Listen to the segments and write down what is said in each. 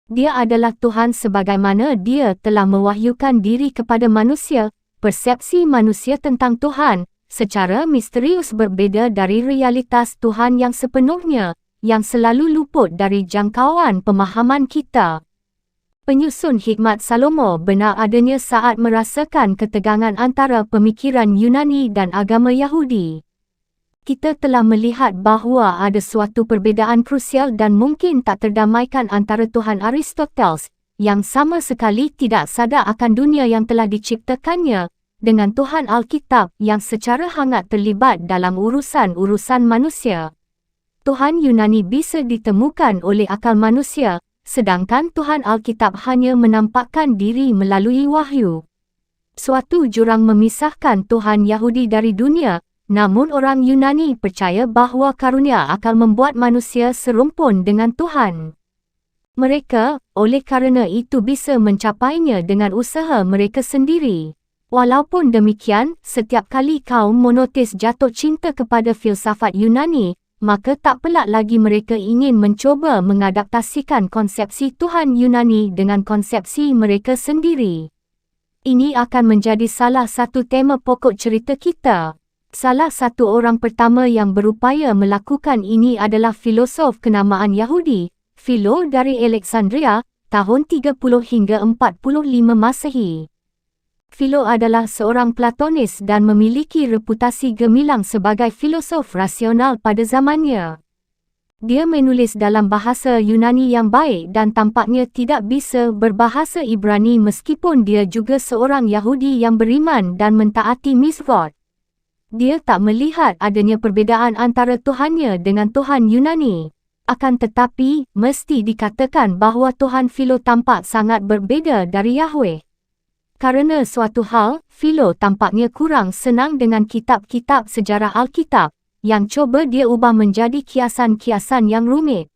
Dia adalah Tuhan sebagaimana Dia telah mewahyukan diri kepada manusia. Persepsi manusia tentang Tuhan secara misterius berbeza dari realitas Tuhan yang sepenuhnya, yang selalu luput dari jangkauan pemahaman kita. Penyusun hikmat Salomo benar adanya saat merasakan ketegangan antara pemikiran Yunani dan agama Yahudi. Kita telah melihat bahawa ada suatu perbezaan krusial dan mungkin tak terdamaikan antara Tuhan Aristoteles, yang sama sekali tidak sadar akan dunia yang telah diciptakannya, dengan Tuhan Alkitab yang secara hangat terlibat dalam urusan-urusan manusia. Tuhan Yunani bisa ditemukan oleh akal manusia, sedangkan Tuhan Alkitab hanya menampakkan diri melalui wahyu. Suatu jurang memisahkan Tuhan Yahudi dari dunia, namun orang Yunani percaya bahawa karunia akan membuat manusia serumpun dengan Tuhan. Mereka, oleh kerana itu bisa mencapainya dengan usaha mereka sendiri. Walaupun demikian, setiap kali kaum monoteis jatuh cinta kepada filsafat Yunani, maka tak pelak lagi mereka ingin mencoba mengadaptasikan konsepsi Tuhan Yunani dengan konsepsi mereka sendiri. Ini akan menjadi salah satu tema pokok cerita kita. Salah satu orang pertama yang berupaya melakukan ini adalah filosof kenamaan Yahudi, Philo dari Alexandria, tahun 30 hingga 45 Masehi. Philo adalah seorang Platonis dan memiliki reputasi gemilang sebagai filosof rasional pada zamannya. Dia menulis dalam bahasa Yunani yang baik dan tampaknya tidak bisa berbahasa Ibrani meskipun dia juga seorang Yahudi yang beriman dan mentaati mitzvot. Dia tak melihat adanya perbezaan antara Tuhannya dengan Tuhan Yunani. Akan tetapi, mesti dikatakan bahawa Tuhan Philo tampak sangat berbeza dari Yahweh. Karena suatu hal, Philo tampaknya kurang senang dengan kitab-kitab sejarah Alkitab, yang coba dia ubah menjadi kiasan-kiasan yang rumit.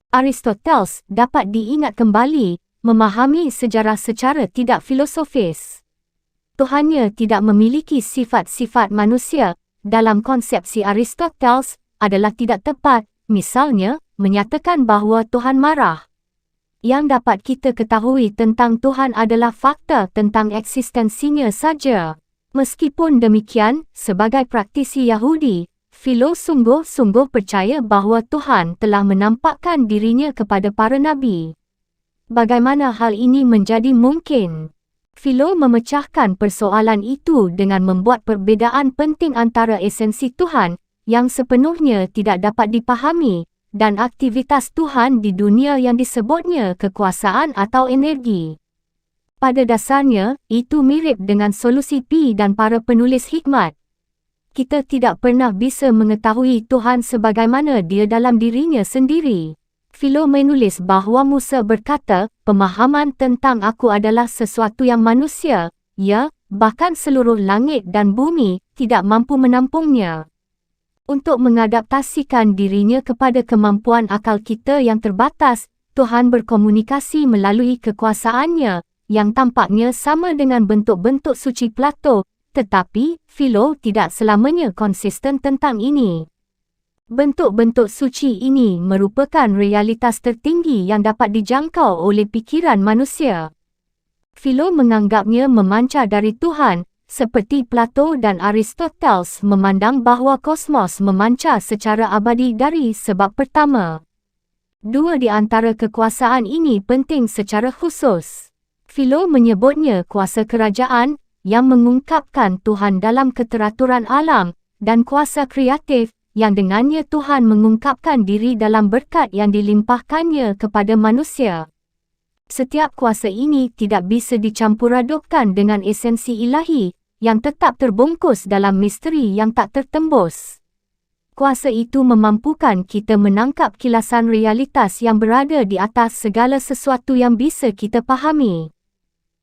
Aristoteles dapat diingat kembali, memahami sejarah secara tidak filosofis. Tuhannya tidak memiliki sifat-sifat manusia, dalam konsepsi Aristoteles, adalah tidak tepat, misalnya, menyatakan bahawa Tuhan marah. Yang dapat kita ketahui tentang Tuhan adalah fakta tentang eksistensinya saja. Meskipun demikian, sebagai praktisi Yahudi, Philo sungguh-sungguh percaya bahawa Tuhan telah menampakkan dirinya kepada para nabi. Bagaimana hal ini menjadi mungkin? Philo memecahkan persoalan itu dengan membuat perbezaan penting antara esensi Tuhan, yang sepenuhnya tidak dapat dipahami, dan aktivitas Tuhan di dunia yang disebutnya kekuasaan atau energi. Pada dasarnya, itu mirip dengan solusi Pi dan para penulis hikmat. Kita tidak pernah bisa mengetahui Tuhan sebagaimana dia dalam dirinya sendiri. Philo menulis bahawa Musa berkata, pemahaman tentang aku adalah sesuatu yang manusia, ya, bahkan seluruh langit dan bumi, tidak mampu menampungnya. Untuk mengadaptasikan dirinya kepada kemampuan akal kita yang terbatas, Tuhan berkomunikasi melalui kekuasaannya, yang tampaknya sama dengan bentuk-bentuk suci Plato, tetapi, Philo tidak selamanya konsisten tentang ini. Bentuk-bentuk suci ini merupakan realitas tertinggi yang dapat dijangkau oleh pikiran manusia. Philo menganggapnya memancar dari Tuhan, seperti Plato dan Aristoteles memandang bahawa kosmos memancar secara abadi dari sebab pertama. Dua di antara kekuasaan ini penting secara khusus. Philo menyebutnya kuasa kerajaan, yang mengungkapkan Tuhan dalam keteraturan alam, dan kuasa kreatif, yang dengannya Tuhan mengungkapkan diri dalam berkat yang dilimpahkannya kepada manusia. Setiap kuasa ini tidak bisa dicampuradukkan dengan esensi ilahi, yang tetap terbungkus dalam misteri yang tak tertembus. Kuasa itu memampukan kita menangkap kilasan realitas yang berada di atas segala sesuatu yang bisa kita pahami.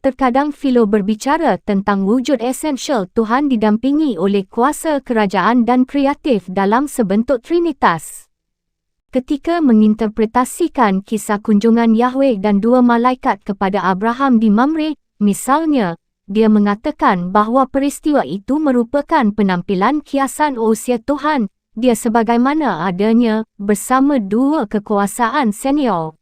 Terkadang Philo berbicara tentang wujud esensial Tuhan didampingi oleh kuasa kerajaan dan kreatif dalam sebentuk trinitas. Ketika menginterpretasikan kisah kunjungan Yahweh dan dua malaikat kepada Abraham di Mamre, misalnya, dia mengatakan bahawa peristiwa itu merupakan penampilan kiasan usia Tuhan, dia sebagaimana adanya, bersama dua kekuasaan senior.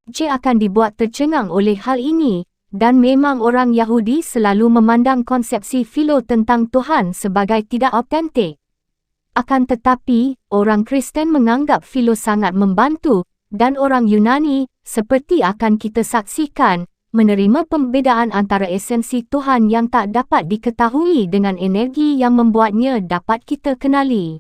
J akan dibuat tercengang oleh hal ini, dan memang orang Yahudi selalu memandang konsepsi Philo tentang Tuhan sebagai tidak autentik. Akan tetapi, orang Kristen menganggap Philo sangat membantu, dan orang Yunani, seperti akan kita saksikan, menerima pembedaan antara esensi Tuhan yang tak dapat diketahui dengan energi yang membuatnya dapat kita kenali.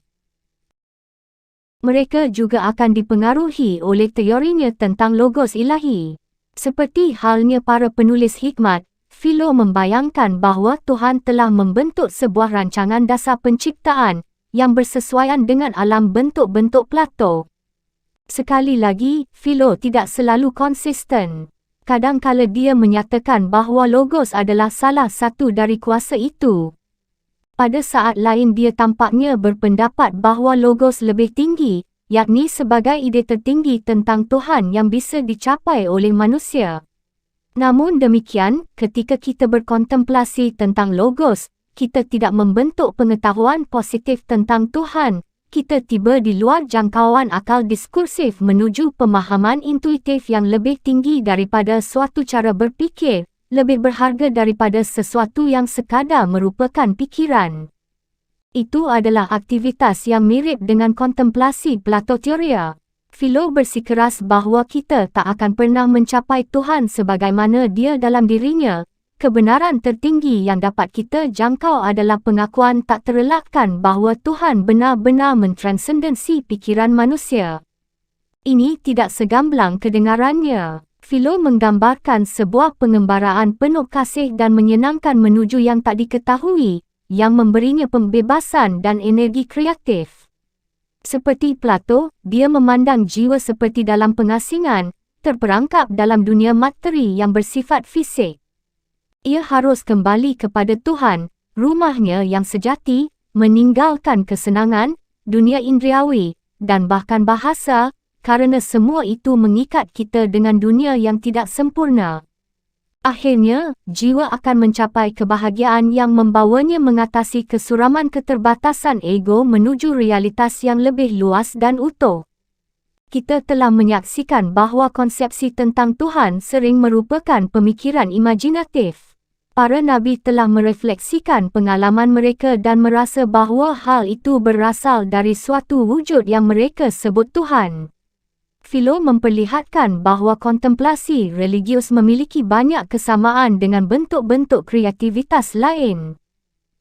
Mereka juga akan dipengaruhi oleh teorinya tentang logos ilahi. Seperti halnya para penulis hikmat, Philo membayangkan bahawa Tuhan telah membentuk sebuah rancangan dasar penciptaan yang bersesuaian dengan alam bentuk-bentuk Plato. Sekali lagi, Philo tidak selalu konsisten. Kadangkala dia menyatakan bahawa logos adalah salah satu dari kuasa itu. Pada saat lain dia tampaknya berpendapat bahawa logos lebih tinggi, yakni sebagai ide tertinggi tentang Tuhan yang bisa dicapai oleh manusia. Namun demikian, ketika kita berkontemplasi tentang logos, kita tidak membentuk pengetahuan positif tentang Tuhan. Kita tiba di luar jangkauan akal diskursif menuju pemahaman intuitif yang lebih tinggi daripada suatu cara berfikir, lebih berharga daripada sesuatu yang sekadar merupakan pikiran. Itu adalah aktivitas yang mirip dengan kontemplasi Platoteoria. Philo bersikeras bahawa kita tak akan pernah mencapai Tuhan sebagaimana dia dalam dirinya. Kebenaran tertinggi yang dapat kita jangkau adalah pengakuan tak terelakkan bahawa Tuhan benar-benar mentransendensi pikiran manusia. Ini tidak segamblang kedengarannya. Philo menggambarkan sebuah pengembaraan penuh kasih dan menyenangkan menuju yang tak diketahui, yang memberinya pembebasan dan energi kreatif. Seperti Plato, dia memandang jiwa seperti dalam pengasingan, terperangkap dalam dunia materi yang bersifat fisik. Ia harus kembali kepada Tuhan, rumahnya yang sejati, meninggalkan kesenangan, dunia indriawi, dan bahkan bahasa, kerana semua itu mengikat kita dengan dunia yang tidak sempurna. Akhirnya, jiwa akan mencapai kebahagiaan yang membawanya mengatasi kesuraman keterbatasan ego menuju realitas yang lebih luas dan utuh. Kita telah menyaksikan bahawa konsepsi tentang Tuhan sering merupakan pemikiran imajinatif. Para nabi telah merefleksikan pengalaman mereka dan merasa bahawa hal itu berasal dari suatu wujud yang mereka sebut Tuhan. Philo memperlihatkan bahawa kontemplasi religius memiliki banyak kesamaan dengan bentuk-bentuk kreativitas lain.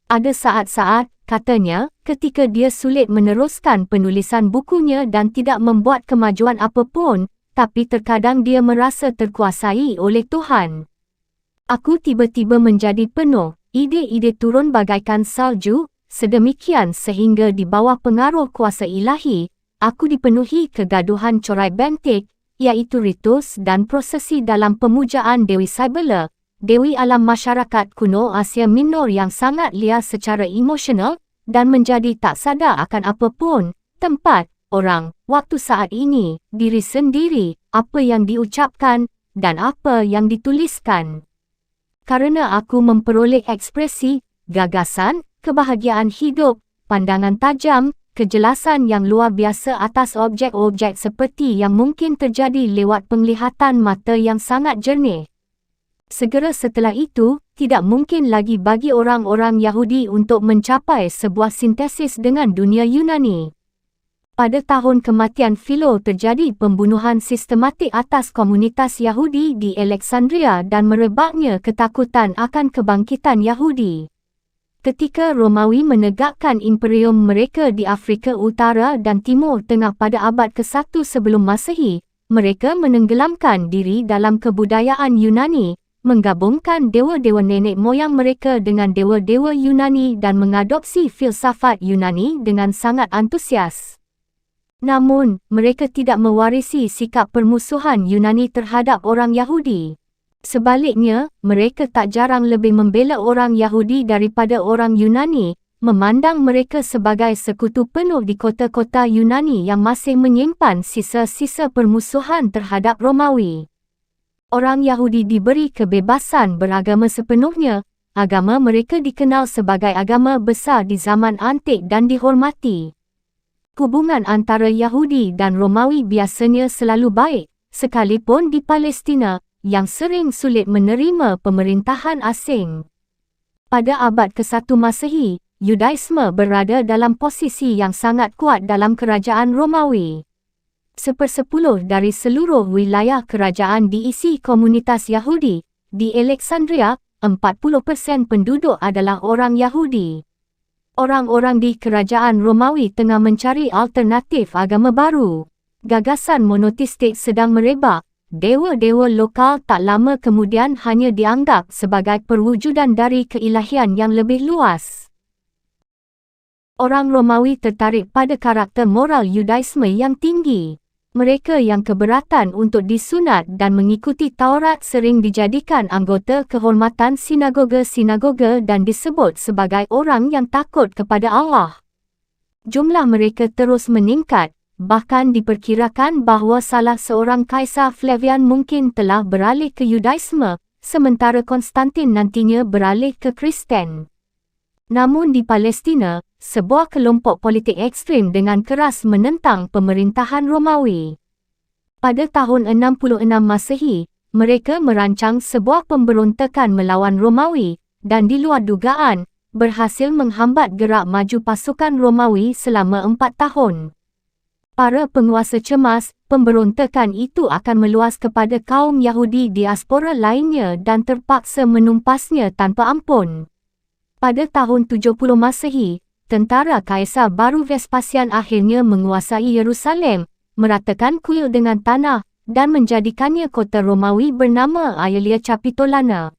Ada saat-saat, katanya, ketika dia sulit meneruskan penulisan bukunya dan tidak membuat kemajuan apapun, tapi terkadang dia merasa terkuasai oleh Tuhan. Aku tiba-tiba menjadi penuh, ide-ide turun bagaikan salju, sedemikian sehingga di bawah pengaruh kuasa ilahi, aku dipenuhi kegaduhan corai bentik, iaitu ritus dan prosesi dalam pemujaan Dewi Cybele, Dewi alam masyarakat kuno Asia Minor yang sangat liar secara emosional dan menjadi tak sadar akan apapun, tempat, orang, waktu saat ini, diri sendiri, apa yang diucapkan, dan apa yang dituliskan. Karena aku memperoleh ekspresi, gagasan, kebahagiaan hidup, pandangan tajam, kejelasan yang luar biasa atas objek-objek seperti yang mungkin terjadi lewat penglihatan mata yang sangat jernih. Segera setelah itu, tidak mungkin lagi bagi orang-orang Yahudi untuk mencapai sebuah sintesis dengan dunia Yunani. Pada tahun kematian Philo terjadi pembunuhan sistematik atas komunitas Yahudi di Alexandria dan merebaknya ketakutan akan kebangkitan Yahudi. Ketika Romawi menegakkan imperium mereka di Afrika Utara dan Timur Tengah pada abad ke-1 sebelum Masehi, mereka menenggelamkan diri dalam kebudayaan Yunani, menggabungkan dewa-dewa nenek moyang mereka dengan dewa-dewa Yunani dan mengadopsi filsafat Yunani dengan sangat antusias. Namun, mereka tidak mewarisi sikap permusuhan Yunani terhadap orang Yahudi. Sebaliknya, mereka tak jarang lebih membela orang Yahudi daripada orang Yunani, memandang mereka sebagai sekutu penuh di kota-kota Yunani yang masih menyimpan sisa-sisa permusuhan terhadap Romawi. Orang Yahudi diberi kebebasan beragama sepenuhnya, agama mereka dikenal sebagai agama besar di zaman antik dan dihormati. Hubungan antara Yahudi dan Romawi biasanya selalu baik, sekalipun di Palestina, yang sering sulit menerima pemerintahan asing. Pada abad ke-1 Masehi, Yudaisme berada dalam posisi yang sangat kuat dalam kerajaan Romawi. 1/10 dari seluruh wilayah kerajaan diisi komunitas Yahudi. Di Alexandria, 40% penduduk adalah orang Yahudi. Orang-orang di kerajaan Romawi tengah mencari alternatif agama baru. Gagasan monoteistik sedang merebak. Dewa-dewa lokal tak lama kemudian hanya dianggap sebagai perwujudan dari keilahian yang lebih luas. Orang Romawi tertarik pada karakter moral Yudaisme yang tinggi. Mereka yang keberatan untuk disunat dan mengikuti Taurat sering dijadikan anggota kehormatan sinagoga-sinagoga dan disebut sebagai orang yang takut kepada Allah. Jumlah mereka terus meningkat. Bahkan diperkirakan bahawa salah seorang Kaisar Flavian mungkin telah beralih ke Yudaisme, sementara Konstantin nantinya beralih ke Kristen. Namun di Palestina, sebuah kelompok politik ekstrim dengan keras menentang pemerintahan Romawi. Pada tahun 66 Masehi, mereka merancang sebuah pemberontakan melawan Romawi dan di luar dugaan, berhasil menghambat gerak maju pasukan Romawi selama 4 tahun. Para penguasa cemas, pemberontakan itu akan meluas kepada kaum Yahudi diaspora lainnya dan terpaksa menumpasnya tanpa ampun. Pada tahun 70 Masehi, tentara Kaisar baru Vespasian akhirnya menguasai Yerusalem, meratakan kuil dengan tanah dan menjadikannya kota Romawi bernama Aelia Capitolana.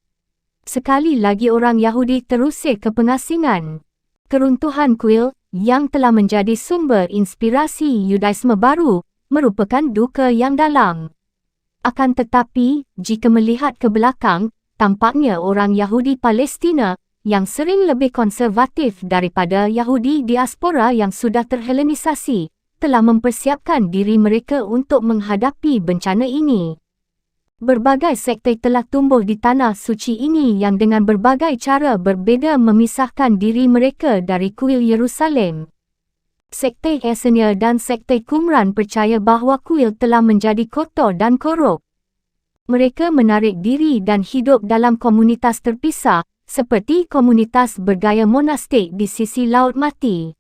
Sekali lagi orang Yahudi terusir ke pengasingan. Keruntuhan kuil yang telah menjadi sumber inspirasi Yudaisme baru, merupakan duka yang dalam. Akan tetapi, jika melihat ke belakang, tampaknya orang Yahudi Palestina, yang sering lebih konservatif daripada Yahudi diaspora yang sudah terhelenisasi, telah mempersiapkan diri mereka untuk menghadapi bencana ini. Berbagai sekte telah tumbuh di tanah suci ini yang dengan berbagai cara berbeza memisahkan diri mereka dari kuil Yerusalem. Sekte Essenia dan sekte Qumran percaya bahawa kuil telah menjadi kotor dan korup. Mereka menarik diri dan hidup dalam komunitas terpisah, seperti komunitas bergaya monastik di sisi Laut Mati.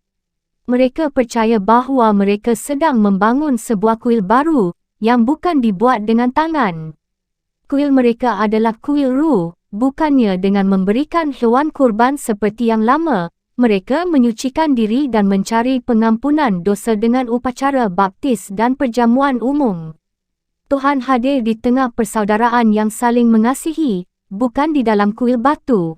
Mereka percaya bahawa mereka sedang membangun sebuah kuil baru, yang bukan dibuat dengan tangan. Kuil mereka adalah kuil ruh, bukannya dengan memberikan hewan kurban seperti yang lama. Mereka menyucikan diri dan mencari pengampunan dosa dengan upacara baptis dan perjamuan umum. Tuhan hadir di tengah persaudaraan yang saling mengasihi, bukan di dalam kuil batu.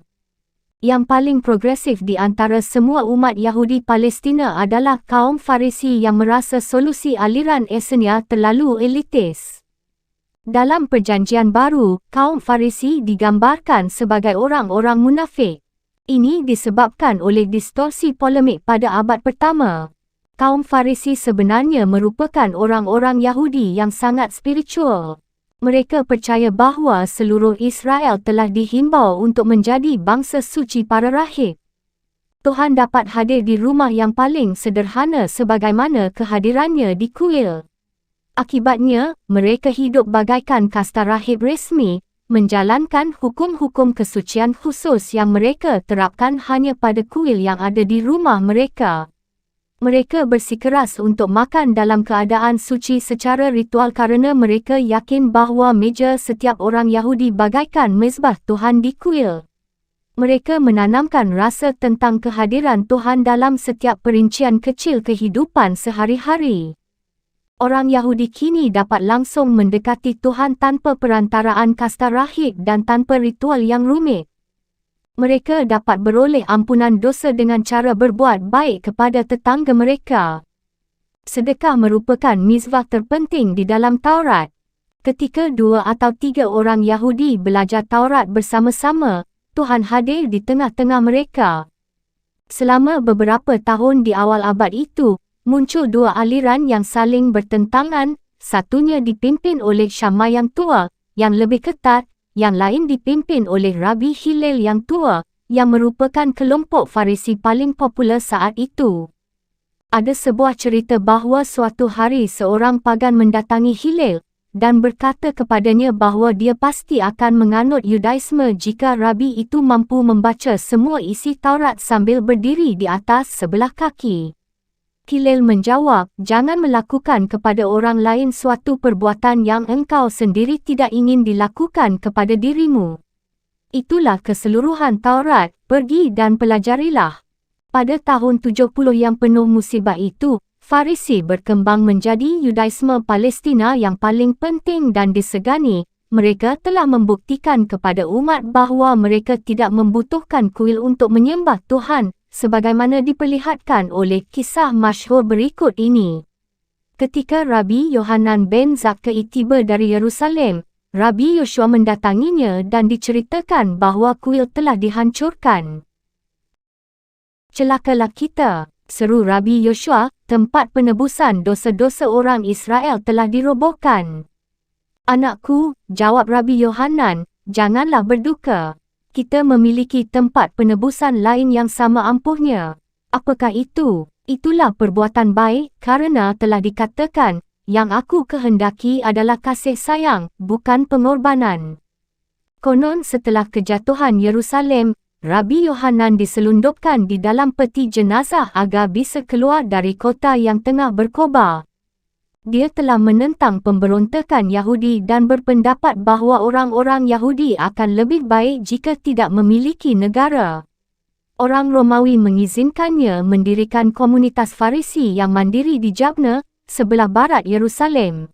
Yang paling progresif di antara semua umat Yahudi Palestina adalah kaum Farisi yang merasa solusi aliran Essenia terlalu elitis. Dalam Perjanjian Baru, kaum Farisi digambarkan sebagai orang-orang munafik. Ini disebabkan oleh distorsi polemik pada abad pertama. Kaum Farisi sebenarnya merupakan orang-orang Yahudi yang sangat spiritual. Mereka percaya bahawa seluruh Israel telah dihimbau untuk menjadi bangsa suci para rahib. Tuhan dapat hadir di rumah yang paling sederhana sebagaimana kehadirannya di kuil. Akibatnya, mereka hidup bagaikan kasta rahib resmi, menjalankan hukum-hukum kesucian khusus yang mereka terapkan hanya pada kuil yang ada di rumah mereka. Mereka bersikeras untuk makan dalam keadaan suci secara ritual kerana mereka yakin bahawa meja setiap orang Yahudi bagaikan mezbah Tuhan di kuil. Mereka menanamkan rasa tentang kehadiran Tuhan dalam setiap perincian kecil kehidupan sehari-hari. Orang Yahudi kini dapat langsung mendekati Tuhan tanpa perantaraan kasta rahib dan tanpa ritual yang rumit. Mereka dapat beroleh ampunan dosa dengan cara berbuat baik kepada tetangga mereka. Sedekah merupakan mizvah terpenting di dalam Taurat. Ketika 2 atau 3 orang Yahudi belajar Taurat bersama-sama, Tuhan hadir di tengah-tengah mereka. Selama beberapa tahun di awal abad itu, muncul 2 aliran yang saling bertentangan, satunya dipimpin oleh Shammai yang tua, yang lebih ketat, yang lain dipimpin oleh Rabbi Hillel yang tua, yang merupakan kelompok Farisi paling popular saat itu. Ada sebuah cerita bahawa suatu hari seorang pagan mendatangi Hillel, dan berkata kepadanya bahawa dia pasti akan menganut Yudaisme jika Rabi itu mampu membaca semua isi Taurat sambil berdiri di atas sebelah kaki. Hillel menjawab, jangan melakukan kepada orang lain suatu perbuatan yang engkau sendiri tidak ingin dilakukan kepada dirimu. Itulah keseluruhan Taurat, pergi dan pelajarilah. Pada tahun 70 yang penuh musibah itu, Farisi berkembang menjadi Yudaisme Palestina yang paling penting dan disegani. Mereka telah membuktikan kepada umat bahawa mereka tidak membutuhkan kuil untuk menyembah Tuhan, sebagaimana diperlihatkan oleh kisah masyhur berikut ini. Ketika Rabbi Yohanan ben Zakkai tiba dari Yerusalem, Rabbi Yosua mendatanginya dan diceritakan bahawa kuil telah dihancurkan. "Celakalah kita," seru Rabbi Yosua, "tempat penebusan dosa-dosa orang Israel telah dirobohkan." "Anakku," jawab Rabbi Yohanan, "janganlah berduka. Kita memiliki tempat penebusan lain yang sama ampuhnya." "Apakah itu?" "Itulah perbuatan baik, karena telah dikatakan, yang aku kehendaki adalah kasih sayang, bukan pengorbanan." Konon setelah kejatuhan Yerusalem, Rabbi Yohanan diselundupkan di dalam peti jenazah agar bisa keluar dari kota yang tengah berkobar. Dia telah menentang pemberontakan Yahudi dan berpendapat bahawa orang-orang Yahudi akan lebih baik jika tidak memiliki negara. Orang Romawi mengizinkannya mendirikan komunitas Farisi yang mandiri di Jabna, sebelah barat Yerusalem.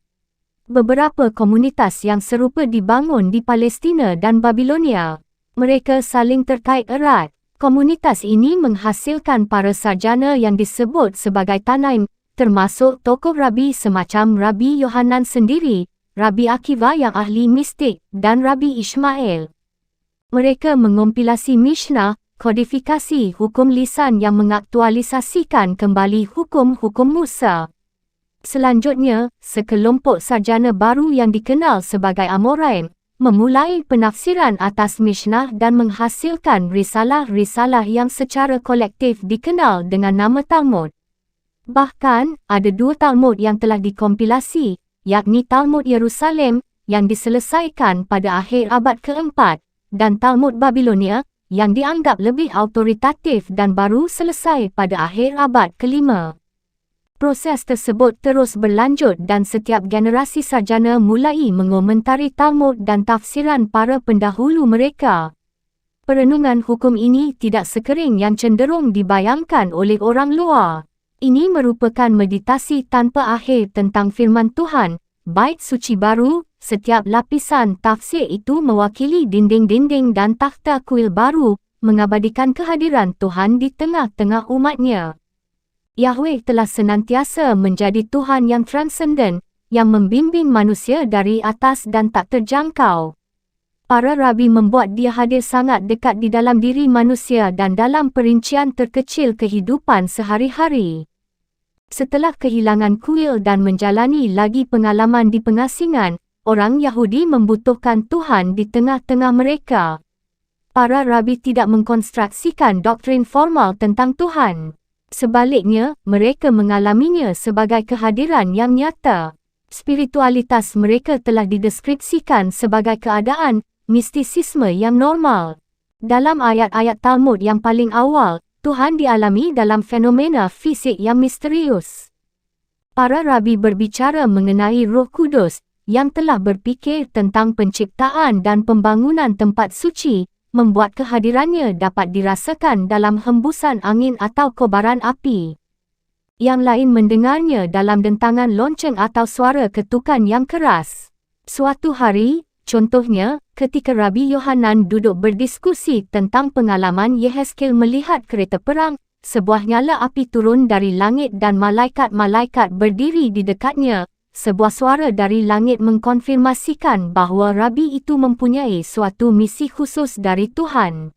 Beberapa komunitas yang serupa dibangun di Palestina dan Babilonia. Mereka saling terkait erat. Komunitas ini menghasilkan para sarjana yang disebut sebagai Tanaim, termasuk tokoh Rabi semacam Rabbi Yohanan sendiri, Rabbi Akiva yang ahli mistik, dan Rabbi Ishmael. Mereka mengompilasi Mishnah, kodifikasi hukum lisan yang mengaktualisasikan kembali hukum-hukum Musa. Selanjutnya, sekelompok sarjana baru yang dikenal sebagai Amoraim, memulai penafsiran atas Mishnah dan menghasilkan risalah-risalah yang secara kolektif dikenal dengan nama Talmud. Bahkan, ada 2 Talmud yang telah dikompilasi, yakni Talmud Yerusalem, yang diselesaikan pada akhir abad ke-4, dan Talmud Babilonia, yang dianggap lebih autoritatif dan baru selesai pada akhir abad ke-5. Proses tersebut terus berlanjut dan setiap generasi sarjana mulai mengomentari Talmud dan tafsiran para pendahulu mereka. Perenungan hukum ini tidak sekering yang cenderung dibayangkan oleh orang luar. Ini merupakan meditasi tanpa akhir tentang firman Tuhan, bait suci baru. Setiap lapisan tafsir itu mewakili dinding-dinding dan takhta kuil baru, mengabadikan kehadiran Tuhan di tengah-tengah umatnya. Yahweh telah senantiasa menjadi Tuhan yang transenden, yang membimbing manusia dari atas dan tak terjangkau. Para rabi membuat dia hadir sangat dekat di dalam diri manusia dan dalam perincian terkecil kehidupan sehari-hari. Setelah kehilangan kuil dan menjalani lagi pengalaman di pengasingan, orang Yahudi membutuhkan Tuhan di tengah-tengah mereka. Para rabi tidak mengkonstruksikan doktrin formal tentang Tuhan. Sebaliknya, mereka mengalaminya sebagai kehadiran yang nyata. Spiritualitas mereka telah dideskripsikan sebagai keadaan mistisisme yang normal. Dalam ayat-ayat Talmud yang paling awal, Tuhan dialami dalam fenomena fisik yang misterius. Para rabi berbicara mengenai Roh Kudus yang telah berfikir tentang penciptaan dan pembangunan tempat suci, membuat kehadirannya dapat dirasakan dalam hembusan angin atau kobaran api. Yang lain mendengarnya dalam dentangan lonceng atau suara ketukan yang keras. Suatu hari, contohnya, ketika Rabbi Yohanan duduk berdiskusi tentang pengalaman Yehezkiel melihat kereta perang, sebuah nyala api turun dari langit dan malaikat-malaikat berdiri di dekatnya. Sebuah suara dari langit mengkonfirmasikan bahawa rabi itu mempunyai suatu misi khusus dari Tuhan.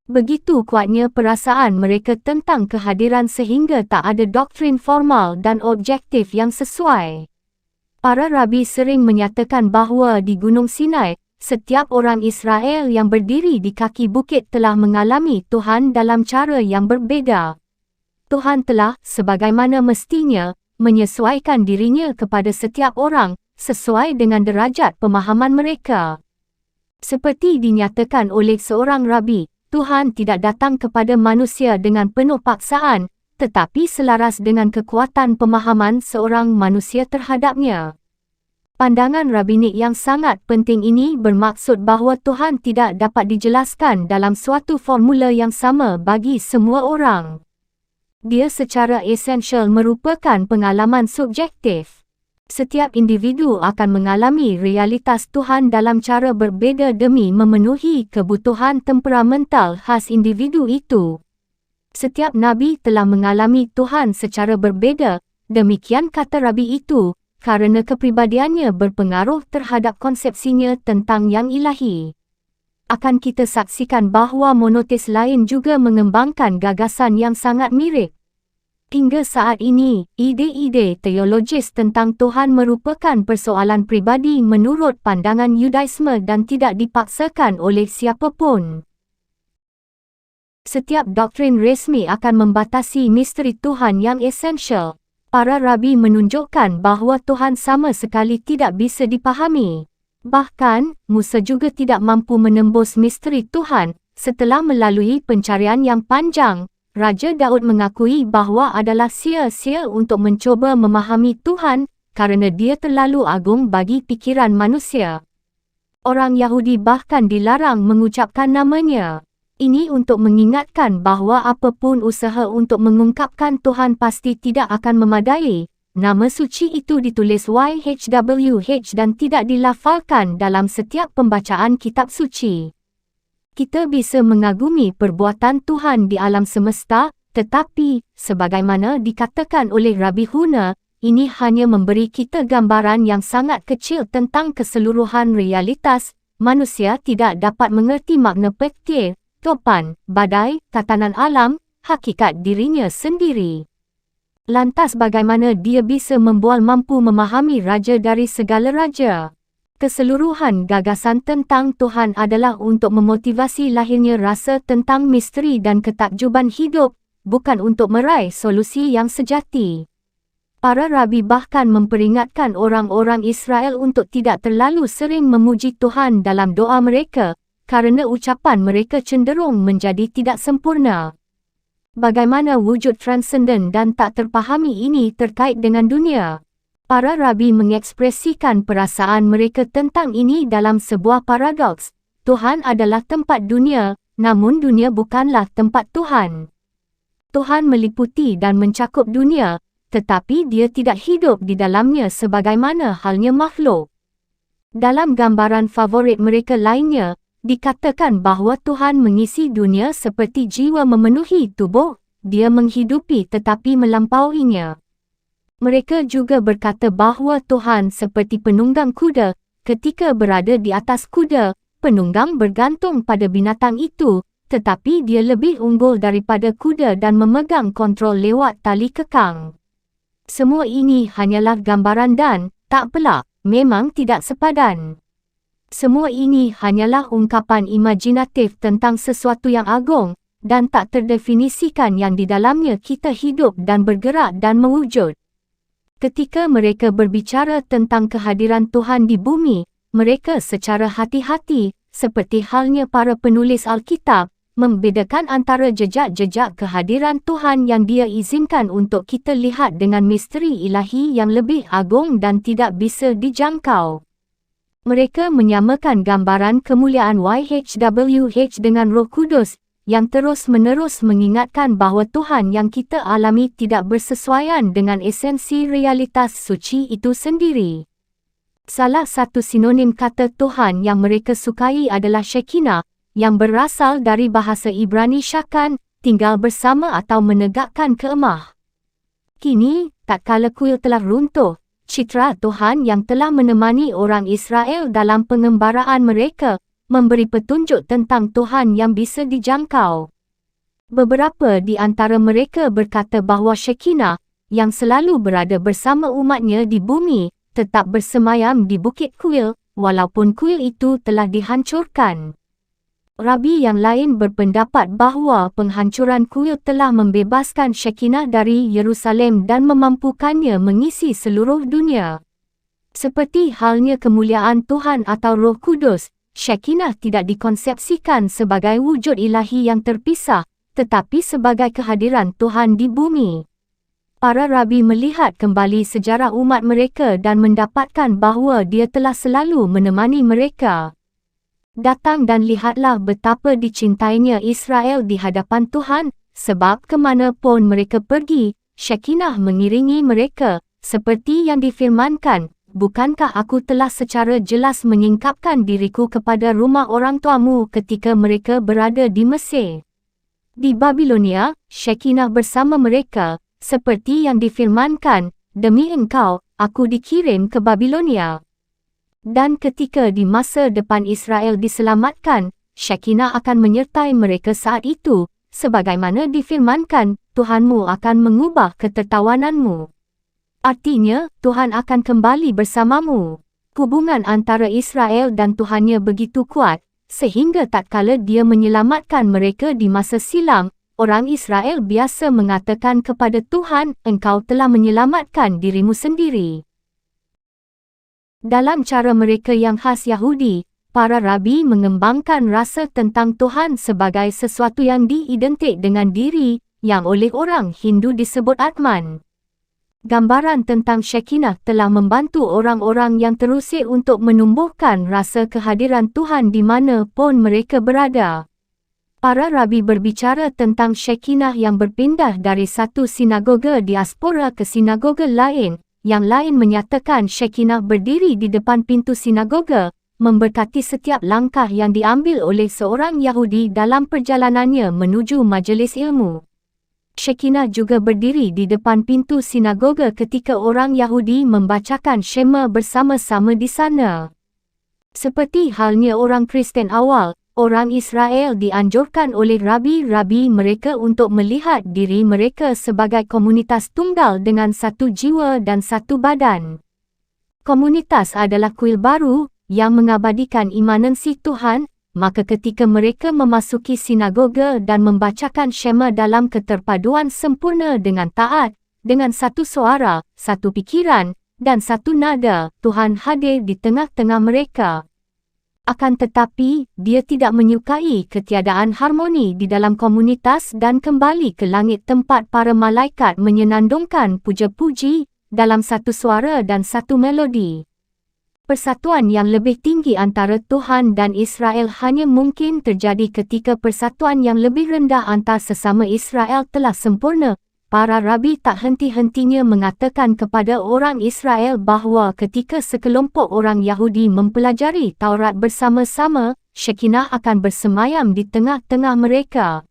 Begitu kuatnya perasaan mereka tentang kehadiran sehingga tak ada doktrin formal dan objektif yang sesuai. Para rabi sering menyatakan bahawa di Gunung Sinai, setiap orang Israel yang berdiri di kaki bukit telah mengalami Tuhan dalam cara yang berbeza. Tuhan telah, sebagaimana mestinya, menyesuaikan dirinya kepada setiap orang, sesuai dengan derajat pemahaman mereka. Seperti dinyatakan oleh seorang rabi, Tuhan tidak datang kepada manusia dengan penuh paksaan, tetapi selaras dengan kekuatan pemahaman seorang manusia terhadapnya. Pandangan rabbinik yang sangat penting ini bermaksud bahawa Tuhan tidak dapat dijelaskan dalam suatu formula yang sama bagi semua orang. Dia secara esensial merupakan pengalaman subjektif. Setiap individu akan mengalami realitas Tuhan dalam cara berbeza demi memenuhi kebutuhan temperamental khas individu itu. Setiap nabi telah mengalami Tuhan secara berbeza, demikian kata rabi itu, kerana kepribadiannya berpengaruh terhadap konsepsinya tentang yang ilahi. Akan kita saksikan bahawa monoteis lain juga mengembangkan gagasan yang sangat mirip. Hingga saat ini, ide-ide teologis tentang Tuhan merupakan persoalan pribadi menurut pandangan Yudaisme dan tidak dipaksakan oleh siapapun. Setiap doktrin resmi akan membatasi misteri Tuhan yang esensial. Para rabi menunjukkan bahawa Tuhan sama sekali tidak bisa dipahami. Bahkan, Musa juga tidak mampu menembus misteri Tuhan. Setelah melalui pencarian yang panjang, Raja Daud mengakui bahawa adalah sia-sia untuk mencuba memahami Tuhan kerana dia terlalu agung bagi pikiran manusia. Orang Yahudi bahkan dilarang mengucapkan namanya. Ini untuk mengingatkan bahawa apapun usaha untuk mengungkapkan Tuhan pasti tidak akan memadai. Nama suci itu ditulis YHWH dan tidak dilafalkan dalam setiap pembacaan kitab suci. Kita bisa mengagumi perbuatan Tuhan di alam semesta, tetapi, sebagaimana dikatakan oleh Rabbi Huna, ini hanya memberi kita gambaran yang sangat kecil tentang keseluruhan realitas. Manusia tidak dapat mengerti makna petir, topan, badai, tatanan alam, hakikat dirinya sendiri. Lantas bagaimana dia bisa mampu memahami raja dari segala raja? Keseluruhan gagasan tentang Tuhan adalah untuk memotivasi lahirnya rasa tentang misteri dan ketakjuban hidup, bukan untuk meraih solusi yang sejati. Para rabi bahkan memperingatkan orang-orang Israel untuk tidak terlalu sering memuji Tuhan dalam doa mereka, kerana ucapan mereka cenderung menjadi tidak sempurna. Bagaimana wujud transenden dan tak terpahami ini terkait dengan dunia? Para rabi mengekspresikan perasaan mereka tentang ini dalam sebuah paradoks. Tuhan adalah tempat dunia, namun dunia bukanlah tempat Tuhan. Tuhan meliputi dan mencakup dunia, tetapi dia tidak hidup di dalamnya sebagaimana halnya makhluk. Dalam gambaran favorit mereka lainnya, dikatakan bahawa Tuhan mengisi dunia seperti jiwa memenuhi tubuh, dia menghidupi tetapi melampauinya. Mereka juga berkata bahawa Tuhan seperti penunggang kuda, ketika berada di atas kuda, penunggang bergantung pada binatang itu, tetapi dia lebih unggul daripada kuda dan memegang kontrol lewat tali kekang. Semua ini hanyalah gambaran dan, tak pelak, memang tidak sepadan. Semua ini hanyalah ungkapan imajinatif tentang sesuatu yang agung dan tak terdefinisikan yang di dalamnya kita hidup dan bergerak dan mewujud. Ketika mereka berbicara tentang kehadiran Tuhan di bumi, mereka secara hati-hati, seperti halnya para penulis Alkitab, membedakan antara jejak-jejak kehadiran Tuhan yang dia izinkan untuk kita lihat dengan misteri ilahi yang lebih agung dan tidak bisa dijangkau. Mereka menyamakan gambaran kemuliaan YHWH dengan Roh Kudus, yang terus-menerus mengingatkan bahawa Tuhan yang kita alami tidak bersesuaian dengan esensi realitas suci itu sendiri. Salah satu sinonim kata Tuhan yang mereka sukai adalah Shekinah, yang berasal dari bahasa Ibrani syakan, tinggal bersama atau menegakkan keemah. Kini, tak kala kuil telah runtuh, citra Tuhan yang telah menemani orang Israel dalam pengembaraan mereka, memberi petunjuk tentang Tuhan yang bisa dijangkau. Beberapa di antara mereka berkata bahawa Shekinah, yang selalu berada bersama umatnya di bumi, tetap bersemayam di bukit kuil, walaupun kuil itu telah dihancurkan. Rabi yang lain berpendapat bahawa penghancuran kuil telah membebaskan Shekinah dari Yerusalem dan memampukannya mengisi seluruh dunia. Seperti halnya kemuliaan Tuhan atau Roh Kudus, Shekinah tidak dikonsepsikan sebagai wujud ilahi yang terpisah, tetapi sebagai kehadiran Tuhan di bumi. Para rabi melihat kembali sejarah umat mereka dan mendapatkan bahawa Dia telah selalu menemani mereka. Datang dan lihatlah betapa dicintainya Israel di hadapan Tuhan, sebab ke mana pun mereka pergi, Shekinah mengiringi mereka, seperti yang difirmankan, "Bukankah aku telah secara jelas menyingkapkan diriku kepada rumah orang tuamu ketika mereka berada di Mesir?" Di Babilonia, Shekinah bersama mereka, seperti yang difirmankan, "Demi engkau, aku dikirim ke Babilonia." Dan ketika di masa depan Israel diselamatkan, Shekinah akan menyertai mereka saat itu, sebagaimana difirmankan, "Tuhanmu akan mengubah ketertawananmu." Artinya, Tuhan akan kembali bersamamu. Hubungan antara Israel dan Tuhannya begitu kuat, sehingga tatkala Dia menyelamatkan mereka di masa silam, orang Israel biasa mengatakan kepada Tuhan, "Engkau telah menyelamatkan dirimu sendiri." Dalam cara mereka yang khas Yahudi, para rabi mengembangkan rasa tentang Tuhan sebagai sesuatu yang diidentik dengan diri, yang oleh orang Hindu disebut Atman. Gambaran tentang Shekinah telah membantu orang-orang yang terusik untuk menumbuhkan rasa kehadiran Tuhan di mana pun mereka berada. Para rabi berbicara tentang Shekinah yang berpindah dari satu sinagoga diaspora ke sinagoga lain, yang lain menyatakan Shekinah berdiri di depan pintu sinagoga, memberkati setiap langkah yang diambil oleh seorang Yahudi dalam perjalanannya menuju majlis ilmu. Shekinah juga berdiri di depan pintu sinagoga ketika orang Yahudi membacakan Shema bersama-sama di sana. Seperti halnya orang Kristen awal, orang Israel dianjurkan oleh rabi-rabi mereka untuk melihat diri mereka sebagai komunitas tunggal dengan satu jiwa dan satu badan. Komunitas adalah kuil baru yang mengabadikan imanansi Tuhan, maka ketika mereka memasuki sinagoga dan membacakan Shema dalam keterpaduan sempurna dengan taat, dengan satu suara, satu pikiran, dan satu nada, Tuhan hadir di tengah-tengah mereka. Akan tetapi, Dia tidak menyukai ketiadaan harmoni di dalam komunitas dan kembali ke langit tempat para malaikat menyenandungkan puja-puji dalam satu suara dan satu melodi. Persatuan yang lebih tinggi antara Tuhan dan Israel hanya mungkin terjadi ketika persatuan yang lebih rendah antar sesama Israel telah sempurna. Para rabi tak henti-hentinya mengatakan kepada orang Israel bahawa ketika sekelompok orang Yahudi mempelajari Taurat bersama-sama, Shekinah akan bersemayam di tengah-tengah mereka.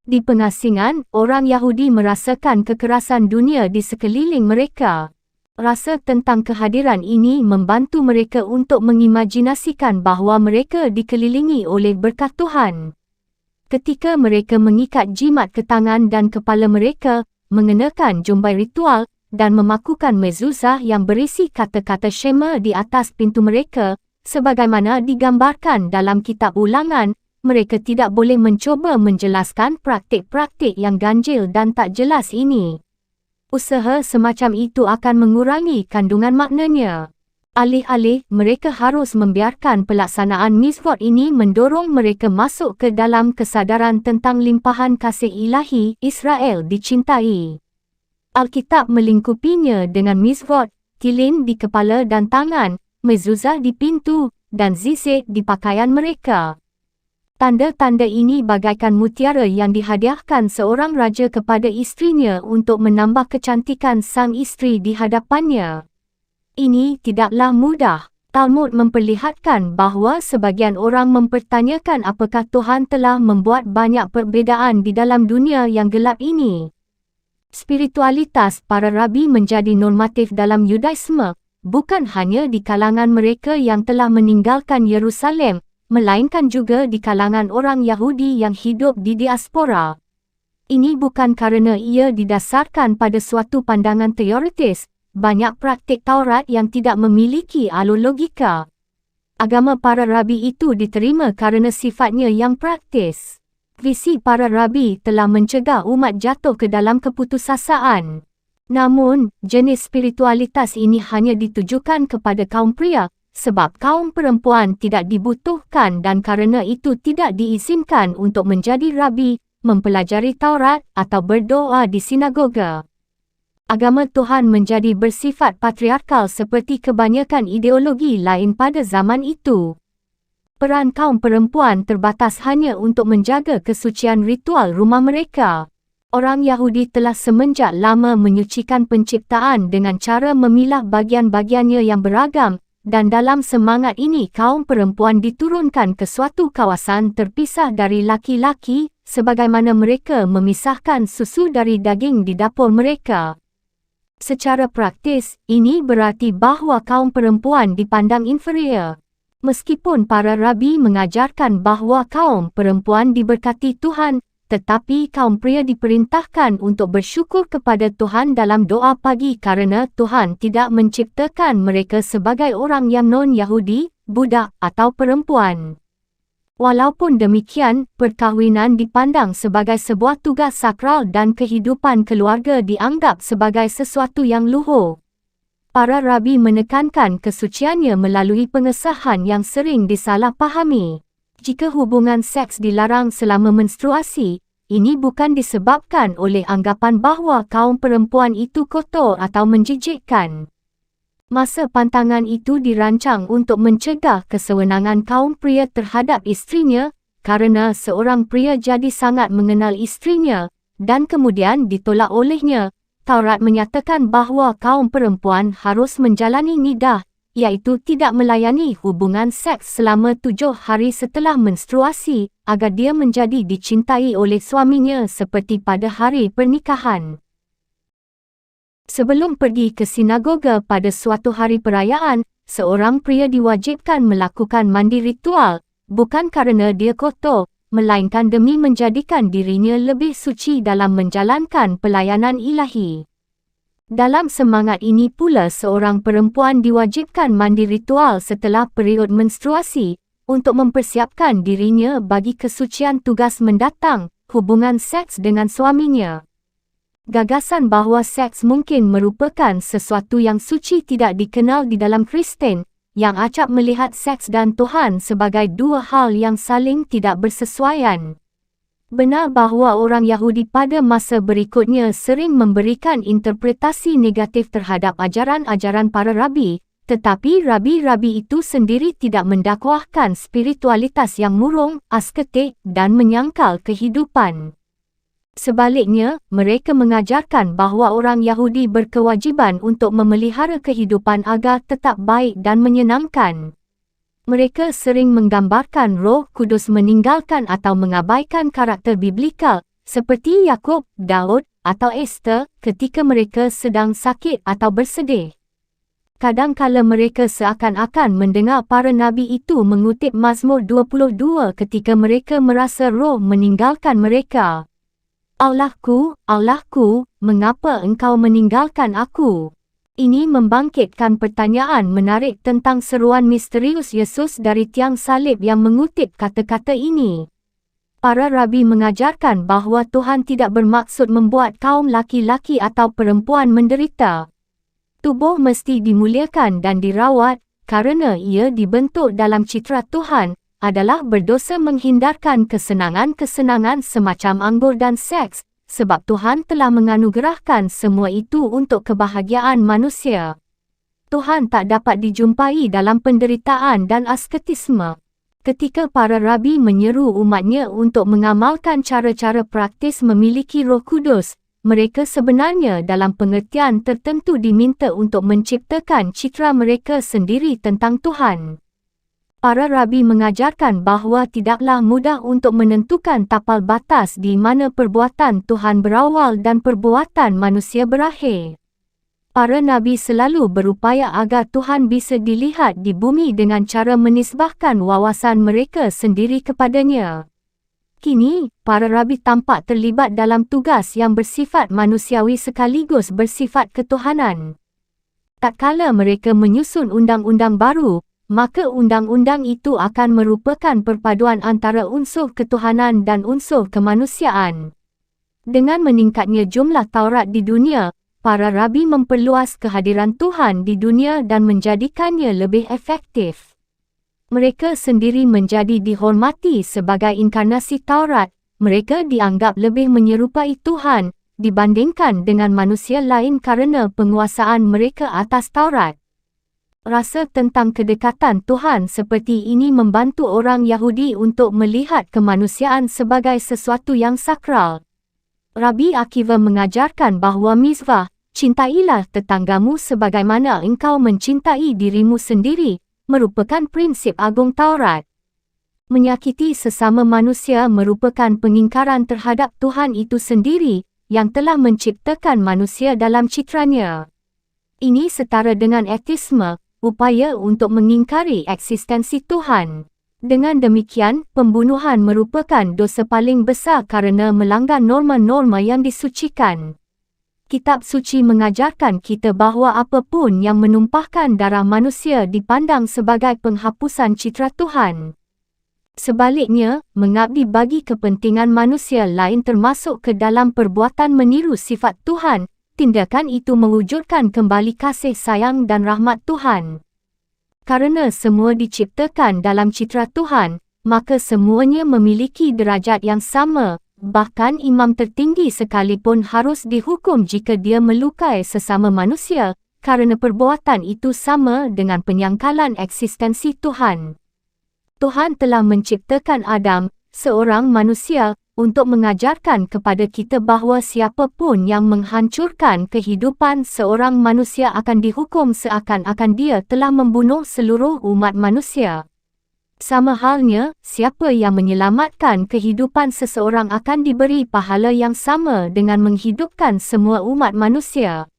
Di pengasingan, orang Yahudi merasakan kekerasan dunia di sekeliling mereka. Rasa tentang kehadiran ini membantu mereka untuk mengimajinasikan bahawa mereka dikelilingi oleh berkat Tuhan. Ketika mereka mengikat jimat ke tangan dan kepala mereka, mengenakan jumbai ritual, dan memakukan mezuzah yang berisi kata-kata Shema di atas pintu mereka, sebagaimana digambarkan dalam kitab Ulangan, mereka tidak boleh mencuba menjelaskan praktik-praktik yang ganjil dan tak jelas ini. Usaha semacam itu akan mengurangi kandungan maknanya. Alih-alih, mereka harus membiarkan pelaksanaan mizvot ini mendorong mereka masuk ke dalam kesadaran tentang limpahan kasih ilahi Israel dicintai. Alkitab melingkupinya dengan mizvot, tilin di kepala dan tangan, mezuzah di pintu, dan zizit di pakaian mereka. Tanda-tanda ini bagaikan mutiara yang dihadiahkan seorang raja kepada isterinya untuk menambah kecantikan sang isteri di hadapannya. Ini tidaklah mudah. Talmud memperlihatkan bahawa sebagian orang mempertanyakan apakah Tuhan telah membuat banyak perbezaan di dalam dunia yang gelap ini. Spiritualitas para rabi menjadi normatif dalam Yudaisme, bukan hanya di kalangan mereka yang telah meninggalkan Yerusalem, melainkan juga di kalangan orang Yahudi yang hidup di diaspora. Ini bukan kerana ia didasarkan pada suatu pandangan teoretis, banyak praktik Taurat yang tidak memiliki alur logika. Agama para rabi itu diterima kerana sifatnya yang praktis. Visi para rabi telah mencegah umat jatuh ke dalam keputusasaan. Namun, jenis spiritualitas ini hanya ditujukan kepada kaum pria, sebab kaum perempuan tidak dibutuhkan dan kerana itu tidak diizinkan untuk menjadi rabi, mempelajari Taurat atau berdoa di sinagoga. Agama Tuhan menjadi bersifat patriarkal seperti kebanyakan ideologi lain pada zaman itu. Peran kaum perempuan terbatas hanya untuk menjaga kesucian ritual rumah mereka. Orang Yahudi telah semenjak lama menyucikan penciptaan dengan cara memilah bagian-bagiannya yang beragam, dan dalam semangat ini kaum perempuan diturunkan ke suatu kawasan terpisah dari laki-laki, sebagaimana mereka memisahkan susu dari daging di dapur mereka. Secara praktis, ini berarti bahawa kaum perempuan dipandang inferior. Meskipun para rabi mengajarkan bahawa kaum perempuan diberkati Tuhan, tetapi kaum pria diperintahkan untuk bersyukur kepada Tuhan dalam doa pagi kerana Tuhan tidak menciptakan mereka sebagai orang yang non-Yahudi, budak atau perempuan. Walaupun demikian, perkahwinan dipandang sebagai sebuah tugas sakral dan kehidupan keluarga dianggap sebagai sesuatu yang luhur. Para rabi menekankan kesuciannya melalui pengesahan yang sering disalahpahami. Jika hubungan seks dilarang selama menstruasi, ini bukan disebabkan oleh anggapan bahawa kaum perempuan itu kotor atau menjijikkan. Masa pantangan itu dirancang untuk mencegah kesewenangan kaum pria terhadap isterinya, kerana seorang pria jadi sangat mengenal isterinya, dan kemudian ditolak olehnya. Taurat menyatakan bahawa kaum perempuan harus menjalani nidah, iaitu tidak melayani hubungan seks selama 7 hari setelah menstruasi, agar dia menjadi dicintai oleh suaminya seperti pada hari pernikahan. Sebelum pergi ke sinagoga pada suatu hari perayaan, seorang pria diwajibkan melakukan mandi ritual, bukan kerana dia kotor, melainkan demi menjadikan dirinya lebih suci dalam menjalankan pelayanan ilahi. Dalam semangat ini pula seorang perempuan diwajibkan mandi ritual setelah period menstruasi, untuk mempersiapkan dirinya bagi kesucian tugas mendatang, hubungan seks dengan suaminya. Gagasan bahawa seks mungkin merupakan sesuatu yang suci tidak dikenal di dalam Kristen, yang acap melihat seks dan Tuhan sebagai dua hal yang saling tidak bersesuaian. Benar bahawa orang Yahudi pada masa berikutnya sering memberikan interpretasi negatif terhadap ajaran-ajaran para rabi, tetapi rabi-rabi itu sendiri tidak mendakwahkan spiritualitas yang murung, asketik dan menyangkal kehidupan. Sebaliknya, mereka mengajarkan bahawa orang Yahudi berkewajiban untuk memelihara kehidupan agar tetap baik dan menyenangkan. Mereka sering menggambarkan Roh Kudus meninggalkan atau mengabaikan karakter biblikal, seperti Yakub, Daud, atau Esther, ketika mereka sedang sakit atau bersedih. Kadangkala mereka seakan-akan mendengar para nabi itu mengutip Mazmur 22 ketika mereka merasa Roh meninggalkan mereka. Allahku, Allahku, mengapa engkau meninggalkan aku? Ini membangkitkan pertanyaan menarik tentang seruan misterius Yesus dari tiang salib yang mengutip kata-kata ini. Para rabi mengajarkan bahawa Tuhan tidak bermaksud membuat kaum laki-laki atau perempuan menderita. Tubuh mesti dimuliakan dan dirawat, kerana ia dibentuk dalam citra Tuhan, adalah berdosa menghindarkan kesenangan-kesenangan semacam anggur dan seks, sebab Tuhan telah menganugerahkan semua itu untuk kebahagiaan manusia. Tuhan tak dapat dijumpai dalam penderitaan dan asketisme. Ketika para rabi menyeru umatnya untuk mengamalkan cara-cara praktis memiliki Roh Kudus, mereka sebenarnya dalam pengertian tertentu diminta untuk menciptakan citra mereka sendiri tentang Tuhan. Para rabi mengajarkan bahawa tidaklah mudah untuk menentukan tapal batas di mana perbuatan Tuhan berawal dan perbuatan manusia berakhir. Para nabi selalu berupaya agar Tuhan bisa dilihat di bumi dengan cara menisbahkan wawasan mereka sendiri kepadanya. Kini, para rabi tampak terlibat dalam tugas yang bersifat manusiawi sekaligus bersifat ketuhanan. Tak kala mereka menyusun undang-undang baru, maka undang-undang itu akan merupakan perpaduan antara unsur ketuhanan dan unsur kemanusiaan. Dengan meningkatnya jumlah Taurat di dunia, para rabi memperluas kehadiran Tuhan di dunia dan menjadikannya lebih efektif. Mereka sendiri menjadi dihormati sebagai inkarnasi Taurat. Mereka dianggap lebih menyerupai Tuhan dibandingkan dengan manusia lain kerana penguasaan mereka atas Taurat. Rasa tentang kedekatan Tuhan seperti ini membantu orang Yahudi untuk melihat kemanusiaan sebagai sesuatu yang sakral. Rabbi Akiva mengajarkan bahawa mizvah, cintailah tetanggamu sebagaimana engkau mencintai dirimu sendiri, merupakan prinsip agung Taurat. Menyakiti sesama manusia merupakan pengingkaran terhadap Tuhan itu sendiri yang telah menciptakan manusia dalam citranya. Ini setara dengan etisme, upaya untuk mengingkari eksistensi Tuhan. Dengan demikian, pembunuhan merupakan dosa paling besar kerana melanggar norma-norma yang disucikan. Kitab suci mengajarkan kita bahawa apapun yang menumpahkan darah manusia dipandang sebagai penghapusan citra Tuhan. Sebaliknya, mengabdi bagi kepentingan manusia lain termasuk ke dalam perbuatan meniru sifat Tuhan, tindakan itu mewujudkan kembali kasih sayang dan rahmat Tuhan. Karena semua diciptakan dalam citra Tuhan, maka semuanya memiliki derajat yang sama, bahkan imam tertinggi sekalipun harus dihukum jika dia melukai sesama manusia, kerana perbuatan itu sama dengan penyangkalan eksistensi Tuhan. Tuhan telah menciptakan Adam, seorang manusia, untuk mengajarkan kepada kita bahawa siapapun yang menghancurkan kehidupan seorang manusia akan dihukum seakan-akan dia telah membunuh seluruh umat manusia. Sama halnya, siapa yang menyelamatkan kehidupan seseorang akan diberi pahala yang sama dengan menghidupkan semua umat manusia.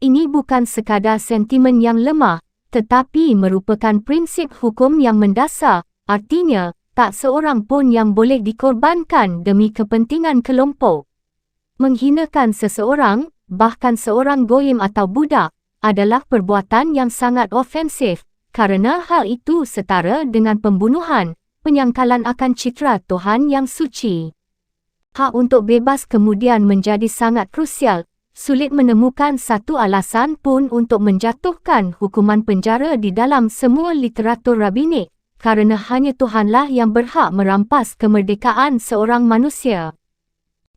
Ini bukan sekadar sentimen yang lemah, tetapi merupakan prinsip hukum yang mendasar, artinya, tak seorang pun yang boleh dikorbankan demi kepentingan kelompok. Menghinakan seseorang, bahkan seorang goyim atau budak, adalah perbuatan yang sangat ofensif, kerana hal itu setara dengan pembunuhan, penyangkalan akan citra Tuhan yang suci. Hak untuk bebas kemudian menjadi sangat krusial. Sulit menemukan satu alasan pun untuk menjatuhkan hukuman penjara di dalam semua literatur rabbinik, kerana hanya Tuhanlah yang berhak merampas kemerdekaan seorang manusia.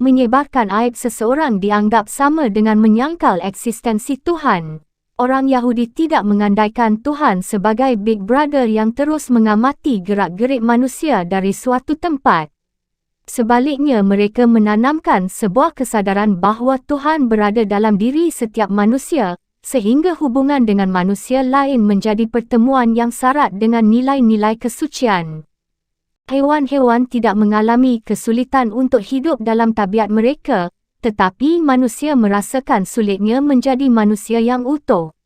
Menyebarkan aib seseorang dianggap sama dengan menyangkal eksistensi Tuhan. Orang Yahudi tidak mengandaikan Tuhan sebagai Big Brother yang terus mengamati gerak-gerik manusia dari suatu tempat. Sebaliknya, mereka menanamkan sebuah kesadaran bahawa Tuhan berada dalam diri setiap manusia, sehingga hubungan dengan manusia lain menjadi pertemuan yang syarat dengan nilai-nilai kesucian. Haiwan-haiwan tidak mengalami kesulitan untuk hidup dalam tabiat mereka, tetapi manusia merasakan sulitnya menjadi manusia yang utuh.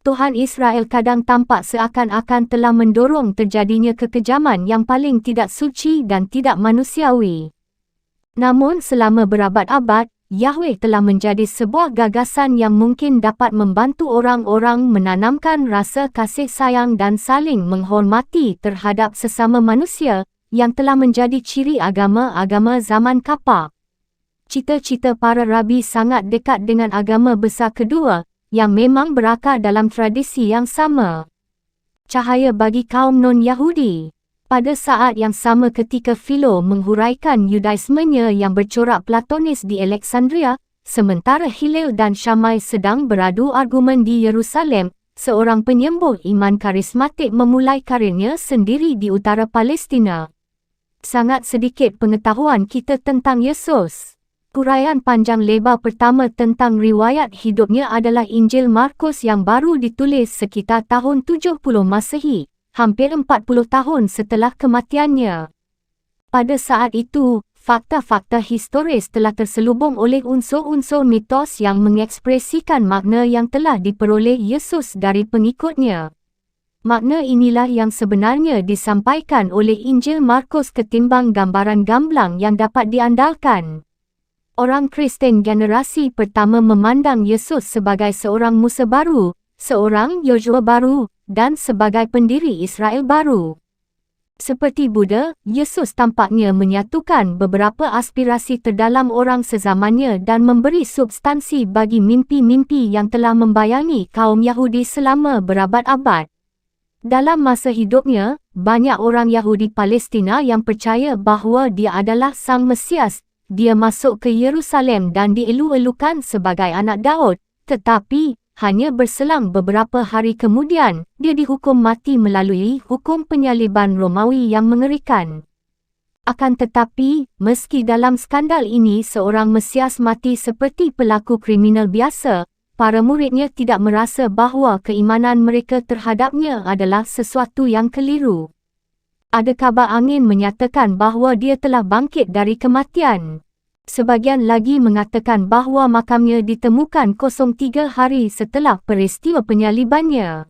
Tuhan Israel kadang tampak seakan-akan telah mendorong terjadinya kekejaman yang paling tidak suci dan tidak manusiawi. Namun selama berabad-abad, Yahweh telah menjadi sebuah gagasan yang mungkin dapat membantu orang-orang menanamkan rasa kasih sayang dan saling menghormati terhadap sesama manusia, yang telah menjadi ciri agama-agama zaman kapak. Cita-cita para rabi sangat dekat dengan agama besar kedua, yang memang berakar dalam tradisi yang sama. Cahaya bagi kaum non-Yahudi. Pada saat yang sama ketika Philo menghuraikan Yudaismenya yang bercorak Platonis di Alexandria, sementara Hillel dan Shammai sedang beradu argumen di Yerusalem, seorang penyembuh iman karismatik memulai karirnya sendiri di utara Palestina. Sangat sedikit pengetahuan kita tentang Yesus. Huraian panjang lebar pertama tentang riwayat hidupnya adalah Injil Markus yang baru ditulis sekitar tahun 70 Masehi. Hampir 40 tahun setelah kematiannya. Pada saat itu, fakta-fakta historis telah terselubung oleh unsur-unsur mitos yang mengekspresikan makna yang telah diperoleh Yesus dari pengikutnya. Makna inilah yang sebenarnya disampaikan oleh Injil Markus ketimbang gambaran gamblang yang dapat diandalkan. Orang Kristen generasi pertama memandang Yesus sebagai seorang Musa baru, seorang Yoshua baru, dan sebagai pendiri Israel baru. Seperti Buddha, Yesus tampaknya menyatukan beberapa aspirasi terdalam orang sezamannya dan memberi substansi bagi mimpi-mimpi yang telah membayangi kaum Yahudi selama berabad-abad. Dalam masa hidupnya, banyak orang Yahudi Palestina yang percaya bahawa dia adalah Sang Mesias. Dia masuk ke Yerusalem dan dielu-elukan sebagai anak Daud, tetapi hanya berselang beberapa hari kemudian, dia dihukum mati melalui hukum penyaliban Romawi yang mengerikan. Akan tetapi, meski dalam skandal ini seorang Mesias mati seperti pelaku kriminal biasa, para muridnya tidak merasa bahawa keimanan mereka terhadapnya adalah sesuatu yang keliru. Ada kabar angin menyatakan bahawa dia telah bangkit dari kematian. Sebagian lagi mengatakan bahawa makamnya ditemukan 03 hari setelah peristiwa penyalibannya.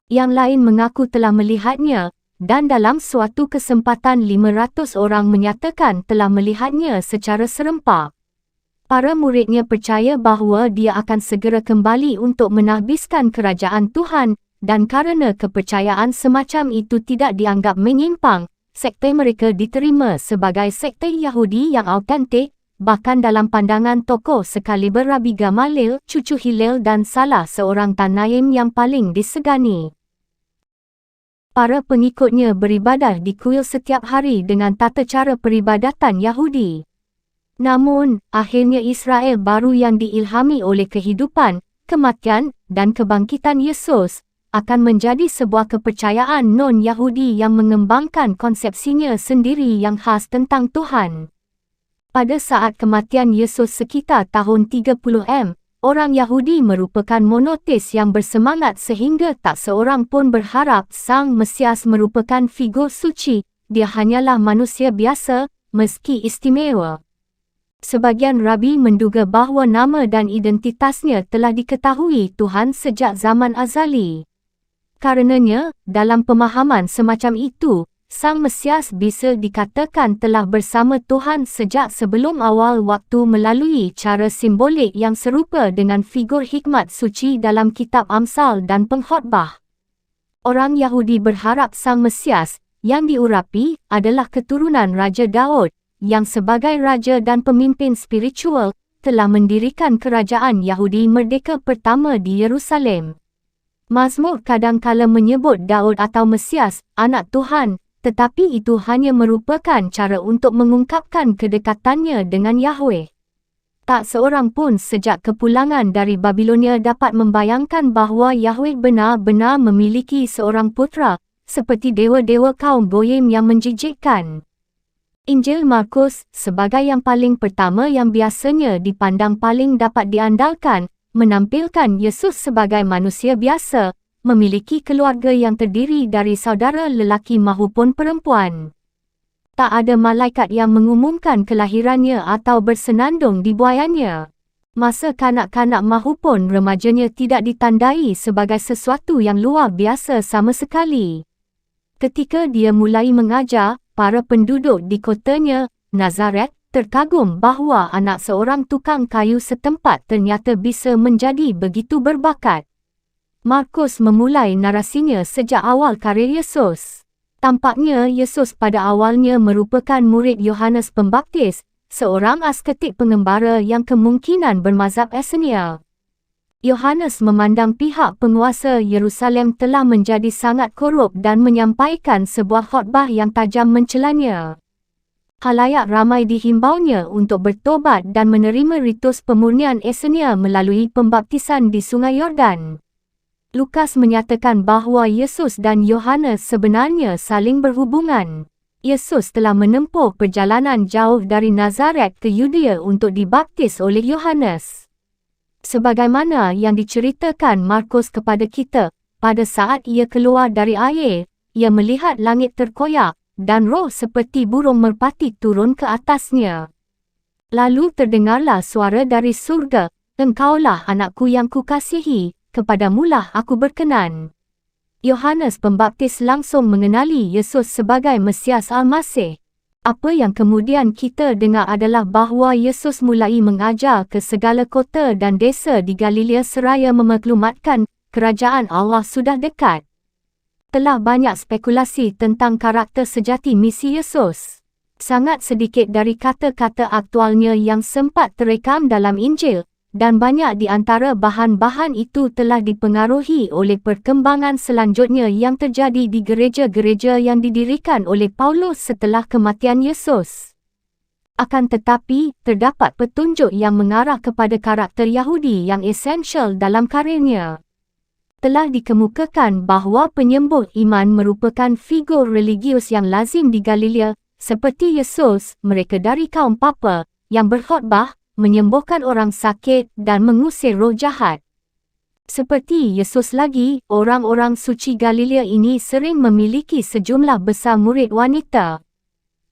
Yang lain mengaku telah melihatnya, dan dalam suatu kesempatan 500 orang menyatakan telah melihatnya secara serempak. Para muridnya percaya bahawa dia akan segera kembali untuk menahbiskan kerajaan Tuhan, dan kerana kepercayaan semacam itu tidak dianggap menyimpang, sekte mereka diterima sebagai sekte Yahudi yang autentik, bahkan dalam pandangan tokoh sekaliber Rabbi Gamaliel, cucu Hillel dan salah seorang Tanaim yang paling disegani. Para pengikutnya beribadah di kuil setiap hari dengan tata cara peribadatan Yahudi. Namun, akhirnya Israel baru yang diilhami oleh kehidupan, kematian, dan kebangkitan Yesus, akan menjadi sebuah kepercayaan non-Yahudi yang mengembangkan konsepsinya sendiri yang khas tentang Tuhan. Pada saat kematian Yesus sekitar tahun 30 orang Yahudi merupakan monoteis yang bersemangat sehingga tak seorang pun berharap Sang Mesias merupakan figur suci, dia hanyalah manusia biasa, meski istimewa. Sebagian rabi menduga bahawa nama dan identitasnya telah diketahui Tuhan sejak zaman azali. Karenanya, dalam pemahaman semacam itu, Sang Mesias bisa dikatakan telah bersama Tuhan sejak sebelum awal waktu melalui cara simbolik yang serupa dengan figur hikmat suci dalam kitab Amsal dan Pengkhotbah. Orang Yahudi berharap Sang Mesias, yang diurapi, adalah keturunan Raja Daud, yang sebagai raja dan pemimpin spiritual, telah mendirikan kerajaan Yahudi merdeka pertama di Yerusalem. Mazmur kadangkala menyebut Daud atau Mesias, anak Tuhan, tetapi itu hanya merupakan cara untuk mengungkapkan kedekatannya dengan Yahweh. Tak seorang pun sejak kepulangan dari Babilonia dapat membayangkan bahawa Yahweh benar-benar memiliki seorang putera, seperti dewa-dewa kaum Goyim yang menjijikkan. Injil Markus, sebagai yang paling pertama yang biasanya dipandang paling dapat diandalkan, menampilkan Yesus sebagai manusia biasa, memiliki keluarga yang terdiri dari saudara lelaki mahupun perempuan. Tak ada malaikat yang mengumumkan kelahirannya atau bersenandung di buayannya. Masa kanak-kanak mahupun remajanya tidak ditandai sebagai sesuatu yang luar biasa sama sekali. Ketika dia mulai mengajar, para penduduk di kotanya, Nazaret, terkagum bahawa anak seorang tukang kayu setempat ternyata bisa menjadi begitu berbakat. Markus memulai narasinya sejak awal karir Yesus. Tampaknya Yesus pada awalnya merupakan murid Yohanes Pembaptis, seorang asketik pengembara yang kemungkinan bermazhab Esenia. Yohanes memandang pihak penguasa Yerusalem telah menjadi sangat korup dan menyampaikan sebuah khotbah yang tajam mencelanya. Khalayak ramai dihimbaunya untuk bertobat dan menerima ritus pemurnian Esenia melalui pembaptisan di Sungai Yordan. Lukas menyatakan bahawa Yesus dan Yohanes sebenarnya saling berhubungan. Yesus telah menempuh perjalanan jauh dari Nazaret ke Yudea untuk dibaptis oleh Yohanes. Sebagaimana yang diceritakan Markus kepada kita, pada saat ia keluar dari air, ia melihat langit terkoyak, dan roh seperti burung merpati turun ke atasnya. Lalu terdengarlah suara dari surga, "Engkaulah anakku yang kukasihi, kepadamulah aku berkenan." Yohanes Pembaptis langsung mengenali Yesus sebagai Mesias Al-Masih. Apa yang kemudian kita dengar adalah bahawa Yesus mulai mengajar ke segala kota dan desa di Galilea seraya memaklumatkan, kerajaan Allah sudah dekat. Telah banyak spekulasi tentang karakter sejati misi Yesus. Sangat sedikit dari kata-kata aktualnya yang sempat terekam dalam Injil, dan banyak di antara bahan-bahan itu telah dipengaruhi oleh perkembangan selanjutnya yang terjadi di gereja-gereja yang didirikan oleh Paulus setelah kematian Yesus. Akan tetapi, terdapat petunjuk yang mengarah kepada karakter Yahudi yang esensial dalam karirnya. Telah dikemukakan bahawa penyembuh iman merupakan figur religius yang lazim di Galilea, seperti Yesus, mereka dari kaum Papa, yang berkhotbah, menyembuhkan orang sakit dan mengusir roh jahat. Seperti Yesus lagi, orang-orang suci Galilea ini sering memiliki sejumlah besar murid wanita.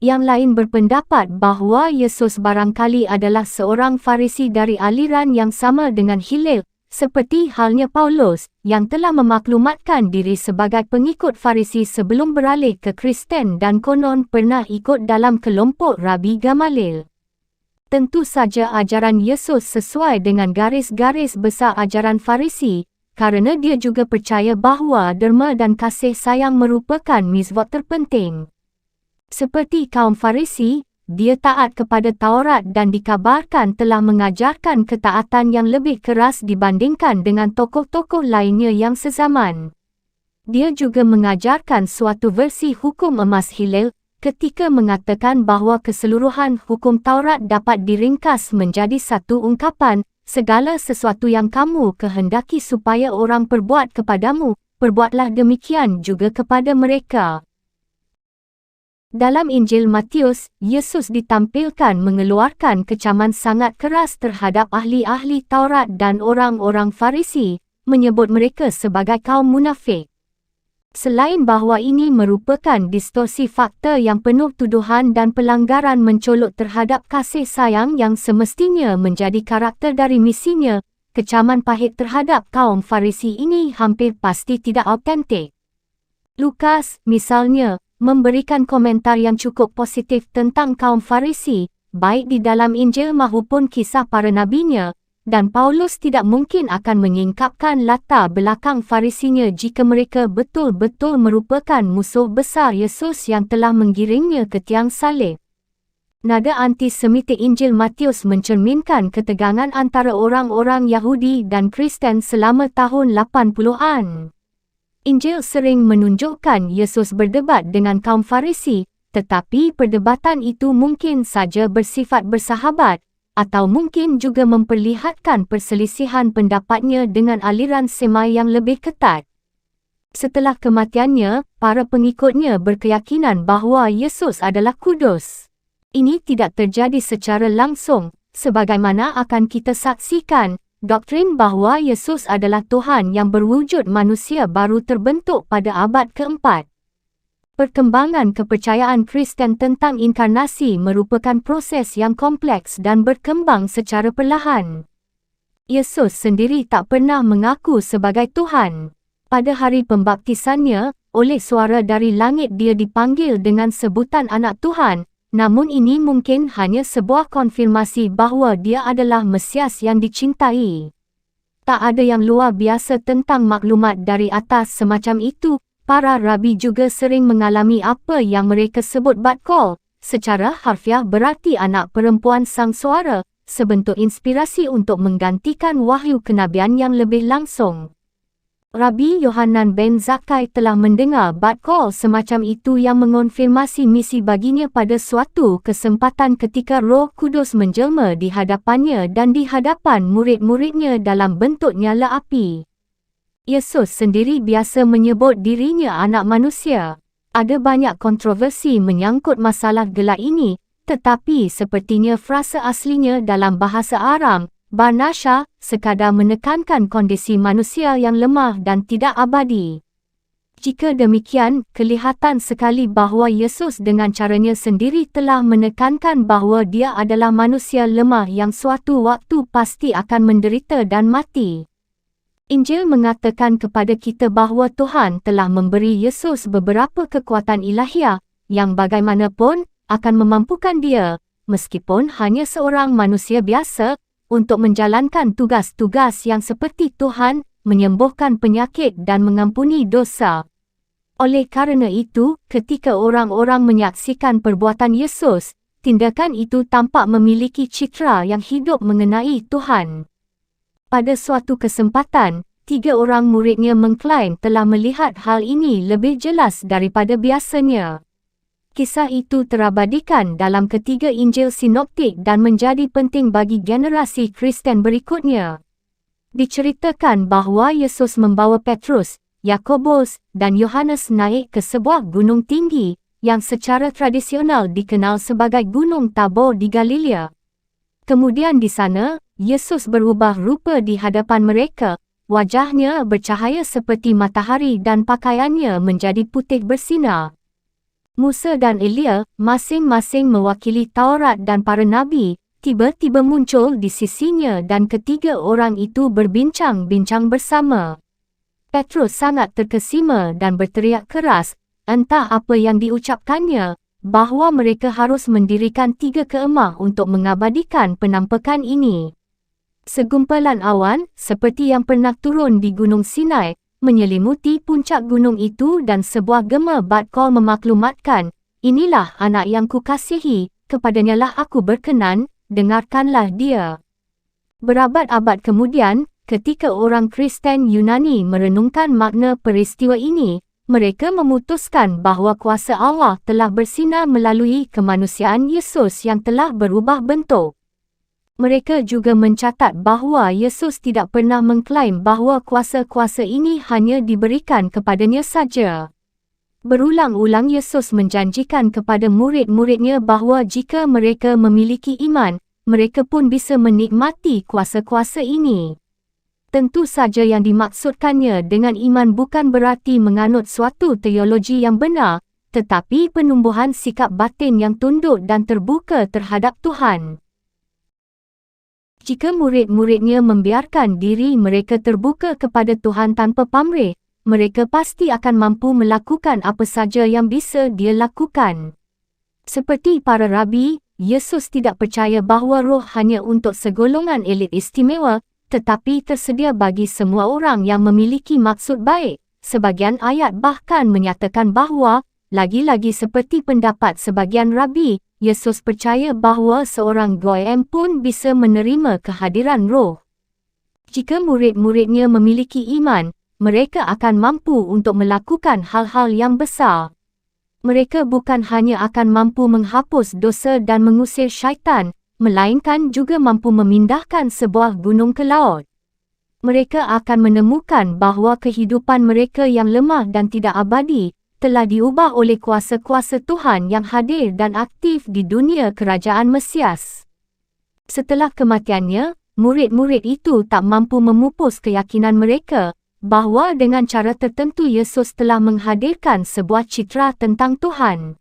Yang lain berpendapat bahawa Yesus barangkali adalah seorang Farisi dari aliran yang sama dengan Hillel, seperti halnya Paulus, yang telah memaklumatkan diri sebagai pengikut Farisi sebelum beralih ke Kristen dan konon pernah ikut dalam kelompok Rabi Gamaliel. Tentu saja ajaran Yesus sesuai dengan garis-garis besar ajaran Farisi, kerana dia juga percaya bahawa derma dan kasih sayang merupakan mizwat terpenting. Seperti kaum Farisi, dia taat kepada Taurat dan dikabarkan telah mengajarkan ketaatan yang lebih keras dibandingkan dengan tokoh-tokoh lainnya yang sezaman. Dia juga mengajarkan suatu versi hukum emas Hillel ketika mengatakan bahawa keseluruhan hukum Taurat dapat diringkas menjadi satu ungkapan, segala sesuatu yang kamu kehendaki supaya orang perbuat kepadamu, perbuatlah demikian juga kepada mereka. Dalam Injil Matius, Yesus ditampilkan mengeluarkan kecaman sangat keras terhadap ahli-ahli Taurat dan orang-orang Farisi, menyebut mereka sebagai kaum munafik. Selain bahawa ini merupakan distorsi fakta yang penuh tuduhan dan pelanggaran mencolok terhadap kasih sayang yang semestinya menjadi karakter dari misinya, kecaman pahit terhadap kaum Farisi ini hampir pasti tidak autentik. Lukas, misalnya, memberikan komentar yang cukup positif tentang kaum Farisi, baik di dalam Injil maupun kisah para nabinya, dan Paulus tidak mungkin akan menyingkapkan latar belakang Farisinya jika mereka betul-betul merupakan musuh besar Yesus yang telah menggiringnya ke tiang salib. Nada antisemitik Injil Matius mencerminkan ketegangan antara orang-orang Yahudi dan Kristen selama tahun 80-an. Injil sering menunjukkan Yesus berdebat dengan kaum Farisi, tetapi perdebatan itu mungkin saja bersifat bersahabat, atau mungkin juga memperlihatkan perselisihan pendapatnya dengan aliran semai yang lebih ketat. Setelah kematiannya, para pengikutnya berkeyakinan bahawa Yesus adalah kudus. Ini tidak terjadi secara langsung, sebagaimana akan kita saksikan. Doktrin bahawa Yesus adalah Tuhan yang berwujud manusia baru terbentuk pada abad keempat. Perkembangan kepercayaan Kristen tentang inkarnasi merupakan proses yang kompleks dan berkembang secara perlahan. Yesus sendiri tak pernah mengaku sebagai Tuhan. Pada hari pembaptisannya, oleh suara dari langit dia dipanggil dengan sebutan Anak Tuhan, namun ini mungkin hanya sebuah konfirmasi bahawa dia adalah Mesias yang dicintai. Tak ada yang luar biasa tentang maklumat dari atas semacam itu. Para rabi juga sering mengalami apa yang mereka sebut bat-kol, secara harfiah berarti anak perempuan sang suara, sebentuk inspirasi untuk menggantikan wahyu kenabian yang lebih langsung. Rabi Yohanan ben Zakkai telah mendengar bat-kol semacam itu yang mengonfirmasi misi baginya pada suatu kesempatan ketika Roh Kudus menjelma di hadapannya dan di hadapan murid-muridnya dalam bentuk nyala api. Yesus sendiri biasa menyebut dirinya anak manusia. Ada banyak kontroversi menyangkut masalah gelar ini, tetapi sepertinya frasa aslinya dalam bahasa Aram, Barnasha, sekadar menekankan kondisi manusia yang lemah dan tidak abadi. Jika demikian, kelihatan sekali bahawa Yesus dengan caranya sendiri telah menekankan bahawa dia adalah manusia lemah yang suatu waktu pasti akan menderita dan mati. Injil mengatakan kepada kita bahawa Tuhan telah memberi Yesus beberapa kekuatan ilahiah, yang bagaimanapun akan memampukan dia, meskipun hanya seorang manusia biasa, untuk menjalankan tugas-tugas yang seperti Tuhan, menyembuhkan penyakit dan mengampuni dosa. Oleh kerana itu, ketika orang-orang menyaksikan perbuatan Yesus, tindakan itu tampak memiliki citra yang hidup mengenai Tuhan. Pada suatu kesempatan, 3 orang muridnya mengklaim telah melihat hal ini lebih jelas daripada biasanya. Kisah itu terabadikan dalam ketiga Injil Sinoptik dan menjadi penting bagi generasi Kristen berikutnya. Diceritakan bahawa Yesus membawa Petrus, Yakobus, dan Yohanes naik ke sebuah gunung tinggi yang secara tradisional dikenal sebagai Gunung Tabor di Galilea. Kemudian di sana, Yesus berubah rupa di hadapan mereka. Wajahnya bercahaya seperti matahari dan pakaiannya menjadi putih bersinar. Musa dan Elia, masing-masing mewakili Taurat dan para nabi, tiba-tiba muncul di sisinya dan ketiga orang itu berbincang-bincang bersama. Petrus sangat terkesima dan berteriak keras, entah apa yang diucapkannya, bahawa mereka harus mendirikan 3 kemah untuk mengabadikan penampakan ini. Segumpalan awan, seperti yang pernah turun di Gunung Sinai, menyelimuti puncak gunung itu dan sebuah gema bat-kol memaklumatkan, "Inilah anak yang kukasihi, kepadanyalah aku berkenan, dengarkanlah dia." Berabad-abad kemudian, ketika orang Kristen Yunani merenungkan makna peristiwa ini, mereka memutuskan bahawa kuasa Allah telah bersinar melalui kemanusiaan Yesus yang telah berubah bentuk. Mereka juga mencatat bahawa Yesus tidak pernah mengklaim bahawa kuasa-kuasa ini hanya diberikan kepadanya saja. Berulang-ulang Yesus menjanjikan kepada murid-muridnya bahawa jika mereka memiliki iman, mereka pun bisa menikmati kuasa-kuasa ini. Tentu saja yang dimaksudkannya dengan iman bukan berarti menganut suatu teologi yang benar, tetapi penumbuhan sikap batin yang tunduk dan terbuka terhadap Tuhan. Jika murid-muridnya membiarkan diri mereka terbuka kepada Tuhan tanpa pamrih, mereka pasti akan mampu melakukan apa saja yang bisa dia lakukan. Seperti para rabi, Yesus tidak percaya bahawa roh hanya untuk segolongan elit istimewa, tetapi tersedia bagi semua orang yang memiliki maksud baik. Sebagian ayat bahkan menyatakan bahawa, lagi-lagi seperti pendapat sebagian rabi, Yesus percaya bahawa seorang goyim pun bisa menerima kehadiran roh. Jika murid-muridnya memiliki iman, mereka akan mampu untuk melakukan hal-hal yang besar. Mereka bukan hanya akan mampu menghapus dosa dan mengusir syaitan, melainkan juga mampu memindahkan sebuah gunung ke laut. Mereka akan menemukan bahawa kehidupan mereka yang lemah dan tidak abadi, telah diubah oleh kuasa-kuasa Tuhan yang hadir dan aktif di dunia kerajaan Mesias. Setelah kematiannya, murid-murid itu tak mampu memupus keyakinan mereka, bahawa dengan cara tertentu Yesus telah menghadirkan sebuah citra tentang Tuhan.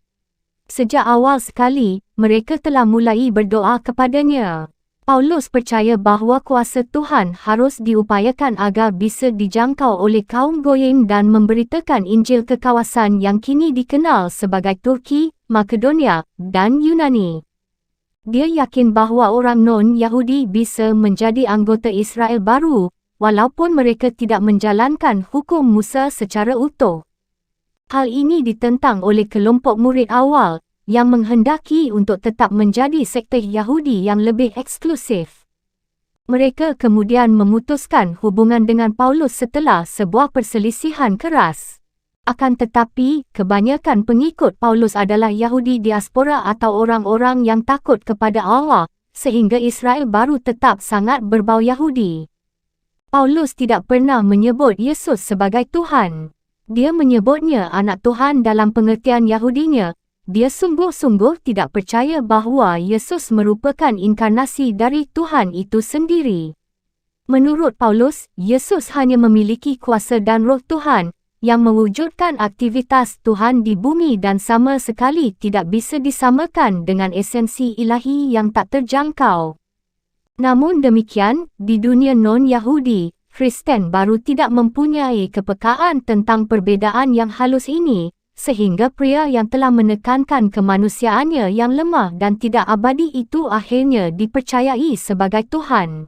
Sejak awal sekali, mereka telah mulai berdoa kepadanya. Paulus percaya bahawa kuasa Tuhan harus diupayakan agar bisa dijangkau oleh kaum goyim dan memberitakan Injil ke kawasan yang kini dikenal sebagai Turki, Makedonia, dan Yunani. Dia yakin bahawa orang non-Yahudi bisa menjadi anggota Israel baru, walaupun mereka tidak menjalankan hukum Musa secara utuh. Hal ini ditentang oleh kelompok murid awal, yang menghendaki untuk tetap menjadi sekte Yahudi yang lebih eksklusif. Mereka kemudian memutuskan hubungan dengan Paulus setelah sebuah perselisihan keras. Akan tetapi, kebanyakan pengikut Paulus adalah Yahudi diaspora atau orang-orang yang takut kepada Allah, sehingga Israel baru tetap sangat berbau Yahudi. Paulus tidak pernah menyebut Yesus sebagai Tuhan. Dia menyebutnya anak Tuhan dalam pengertian Yahudinya. Dia sungguh-sungguh tidak percaya bahawa Yesus merupakan inkarnasi dari Tuhan itu sendiri. Menurut Paulus, Yesus hanya memiliki kuasa dan roh Tuhan, yang mewujudkan aktivitas Tuhan di bumi dan sama sekali tidak bisa disamakan dengan esensi ilahi yang tak terjangkau. Namun demikian, di dunia non-Yahudi, Kristen baru tidak mempunyai kepekaan tentang perbezaan yang halus ini, sehingga pria yang telah menekankan kemanusiaannya yang lemah dan tidak abadi itu akhirnya dipercayai sebagai Tuhan.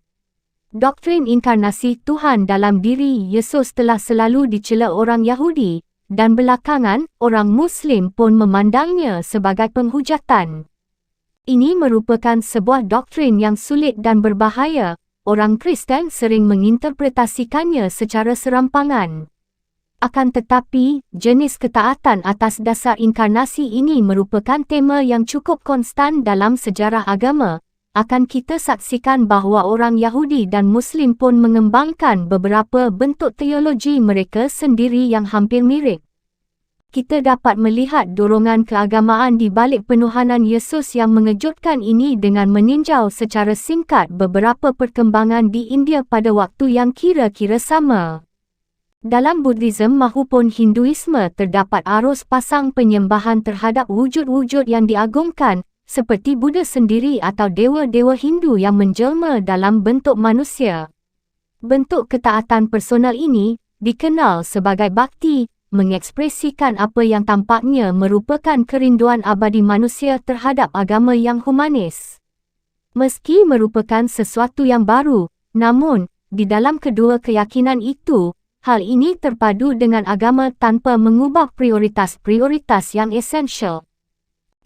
Doktrin inkarnasi Tuhan dalam diri Yesus telah selalu dicela orang Yahudi, dan belakangan orang Muslim pun memandangnya sebagai penghujatan. Ini merupakan sebuah doktrin yang sulit dan berbahaya. Orang Kristen sering menginterpretasikannya secara serampangan. Akan tetapi, jenis ketaatan atas dasar inkarnasi ini merupakan tema yang cukup konstan dalam sejarah agama. Akan kita saksikan bahawa orang Yahudi dan Muslim pun mengembangkan beberapa bentuk teologi mereka sendiri yang hampir mirip. Kita dapat melihat dorongan keagamaan di balik penuhanan Yesus yang mengejutkan ini dengan meninjau secara singkat beberapa perkembangan di India pada waktu yang kira-kira sama. Dalam Buddhism maupun Hinduisme terdapat arus pasang penyembahan terhadap wujud-wujud yang diagungkan, seperti Buddha sendiri atau dewa-dewa Hindu yang menjelma dalam bentuk manusia. Bentuk ketaatan personal ini dikenal sebagai bhakti, mengekspresikan apa yang tampaknya merupakan kerinduan abadi manusia terhadap agama yang humanis. Meski merupakan sesuatu yang baru, namun, di dalam kedua keyakinan itu, hal ini terpadu dengan agama tanpa mengubah prioritas-prioritas yang esensial.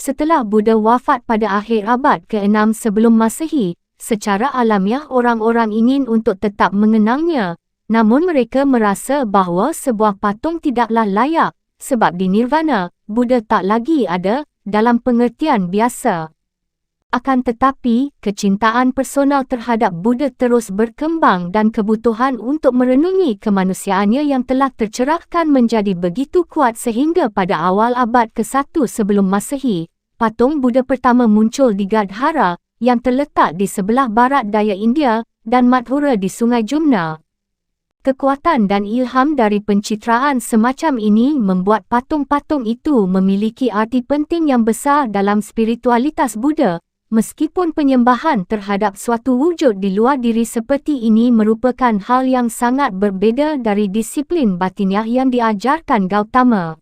Setelah Buddha wafat pada akhir abad ke-6 sebelum Masehi, secara alamiah orang-orang ingin untuk tetap mengenangnya, namun mereka merasa bahawa sebuah patung tidaklah layak, sebab di Nirvana, Buddha tak lagi ada, dalam pengertian biasa. Akan tetapi, kecintaan personal terhadap Buddha terus berkembang dan kebutuhan untuk merenungi kemanusiaannya yang telah tercerahkan menjadi begitu kuat sehingga pada awal abad ke-1 sebelum Masehi, patung Buddha pertama muncul di Gadhara, yang terletak di sebelah barat daya India, dan Mathura di Sungai Jumna. Kekuatan dan ilham dari pencitraan semacam ini membuat patung-patung itu memiliki arti penting yang besar dalam spiritualitas Buddha. Meskipun penyembahan terhadap suatu wujud di luar diri seperti ini merupakan hal yang sangat berbeza dari disiplin batiniah yang diajarkan Gautama.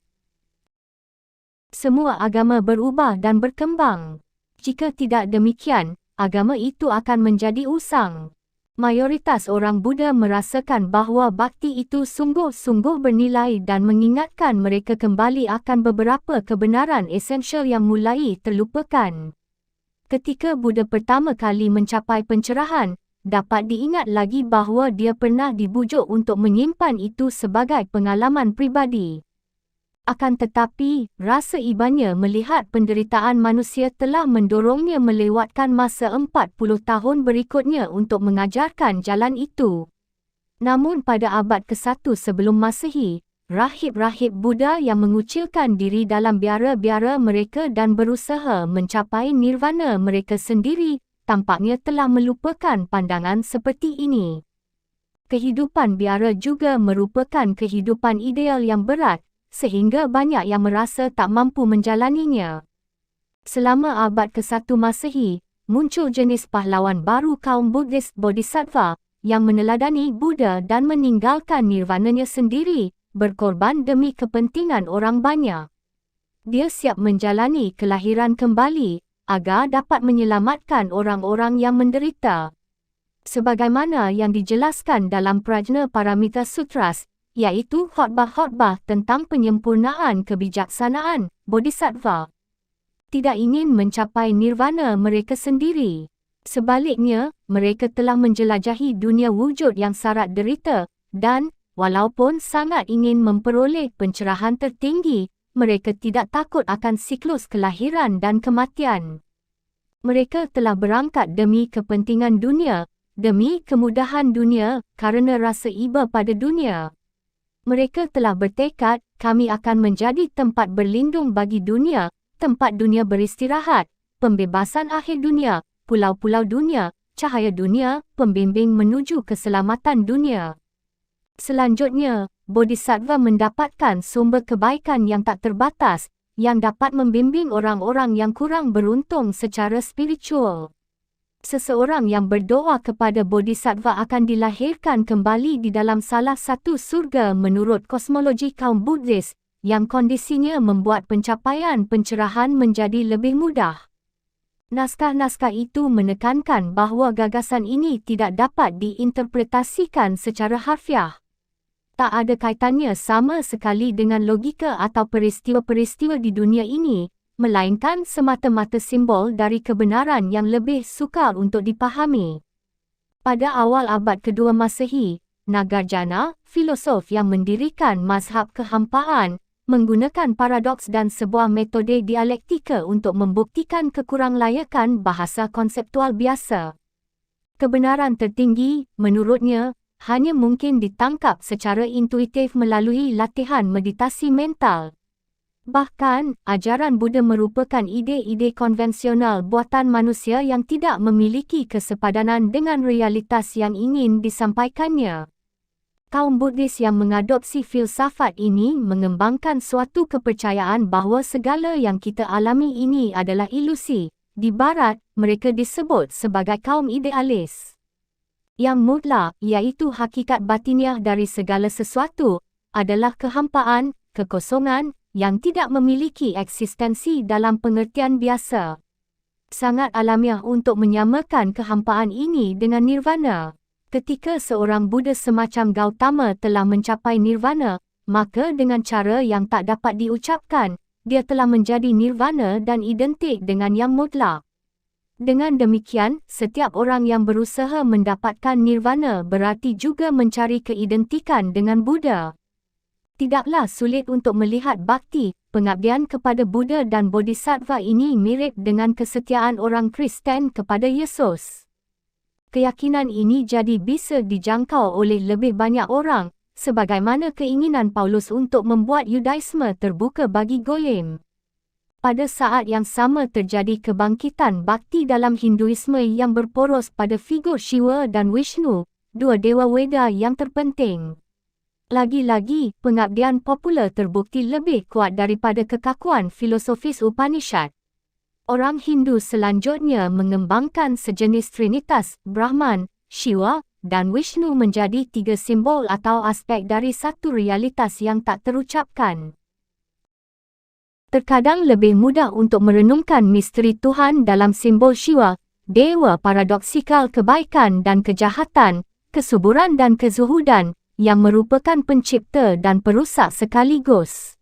Semua agama berubah dan berkembang. Jika tidak demikian, agama itu akan menjadi usang. Mayoritas orang Buddha merasakan bahawa bhakti itu sungguh-sungguh bernilai dan mengingatkan mereka kembali akan beberapa kebenaran esensial yang mulai terlupakan. Ketika Buddha pertama kali mencapai pencerahan, dapat diingat lagi bahawa dia pernah dibujuk untuk menyimpan itu sebagai pengalaman pribadi. Akan tetapi, rasa ibanya melihat penderitaan manusia telah mendorongnya melewatkan masa 40 tahun berikutnya untuk mengajarkan jalan itu. Namun pada abad ke-1 sebelum Masehi, rahib-rahib Buddha yang mengucilkan diri dalam biara-biara mereka dan berusaha mencapai nirvana mereka sendiri, tampaknya telah melupakan pandangan seperti ini. Kehidupan biara juga merupakan kehidupan ideal yang berat, sehingga banyak yang merasa tak mampu menjalaninya. Selama abad ke-1 Masehi, muncul jenis pahlawan baru kaum Buddhis Bodhisattva, yang meneladani Buddha dan meninggalkan nirvananya sendiri, berkorban demi kepentingan orang banyak. Dia siap menjalani kelahiran kembali, agar dapat menyelamatkan orang-orang yang menderita. Sebagaimana yang dijelaskan dalam Prajna Paramita Sutras, iaitu khotbah-khotbah tentang penyempurnaan kebijaksanaan, Bodhisattva tidak ingin mencapai nirvana mereka sendiri. Sebaliknya, mereka telah menjelajahi dunia wujud yang syarat derita, dan, walaupun sangat ingin memperoleh pencerahan tertinggi, mereka tidak takut akan siklus kelahiran dan kematian. Mereka telah berangkat demi kepentingan dunia, demi kemudahan dunia, kerana rasa iba pada dunia. Mereka telah bertekad, kami akan menjadi tempat berlindung bagi dunia, tempat dunia beristirahat, pembebasan akhir dunia, pulau-pulau dunia, cahaya dunia, pembimbing menuju keselamatan dunia. Selanjutnya, Bodhisattva mendapatkan sumber kebaikan yang tak terbatas, yang dapat membimbing orang-orang yang kurang beruntung secara spiritual. Seseorang yang berdoa kepada Bodhisattva akan dilahirkan kembali di dalam salah satu surga menurut kosmologi kaum Buddhis, yang kondisinya membuat pencapaian pencerahan menjadi lebih mudah. Naskah-naskah itu menekankan bahawa gagasan ini tidak dapat diinterpretasikan secara harfiah. Tak ada kaitannya sama sekali dengan logika atau peristiwa-peristiwa di dunia ini, melainkan semata-mata simbol dari kebenaran yang lebih sukar untuk dipahami. Pada awal abad kedua Masehi, Nagarjuna, filosof yang mendirikan mazhab kehampaan, menggunakan paradoks dan sebuah metode dialektika untuk membuktikan kekuranglayakan bahasa konseptual biasa. Kebenaran tertinggi, menurutnya, hanya mungkin ditangkap secara intuitif melalui latihan meditasi mental. Bahkan, ajaran Buddha merupakan ide-ide konvensional buatan manusia yang tidak memiliki kesepadanan dengan realitas yang ingin disampaikannya. Kaum Buddhis yang mengadopsi filsafat ini mengembangkan suatu kepercayaan bahawa segala yang kita alami ini adalah ilusi. Di Barat, mereka disebut sebagai kaum idealis. Yang mutlak, iaitu hakikat batiniah dari segala sesuatu, adalah kehampaan, kekosongan, yang tidak memiliki eksistensi dalam pengertian biasa. Sangat alamiah untuk menyamakan kehampaan ini dengan nirvana. Ketika seorang Buddha semacam Gautama telah mencapai nirvana, maka dengan cara yang tak dapat diucapkan, dia telah menjadi nirvana dan identik dengan yang mutlak. Dengan demikian, setiap orang yang berusaha mendapatkan nirvana berarti juga mencari keidentikan dengan Buddha. Tidaklah sulit untuk melihat bakti, pengabdian kepada Buddha dan Bodhisattva ini mirip dengan kesetiaan orang Kristen kepada Yesus. Keyakinan ini jadi bisa dijangkau oleh lebih banyak orang, sebagaimana keinginan Paulus untuk membuat Yudaisme terbuka bagi Goyim. Pada saat yang sama terjadi kebangkitan bakti dalam Hinduisme yang berporos pada figur Shiva dan Vishnu, dua dewa Weda yang terpenting. Lagi-lagi, pengabdian popular terbukti lebih kuat daripada kekakuan filosofis Upanishad. Orang Hindu selanjutnya mengembangkan sejenis trinitas, Brahman, Shiva, dan Vishnu menjadi tiga simbol atau aspek dari satu realitas yang tak terucapkan. Terkadang lebih mudah untuk merenungkan misteri Tuhan dalam simbol Shiva, dewa paradoksikal kebaikan dan kejahatan, kesuburan dan kezuhudan, yang merupakan pencipta dan perusak sekaligus.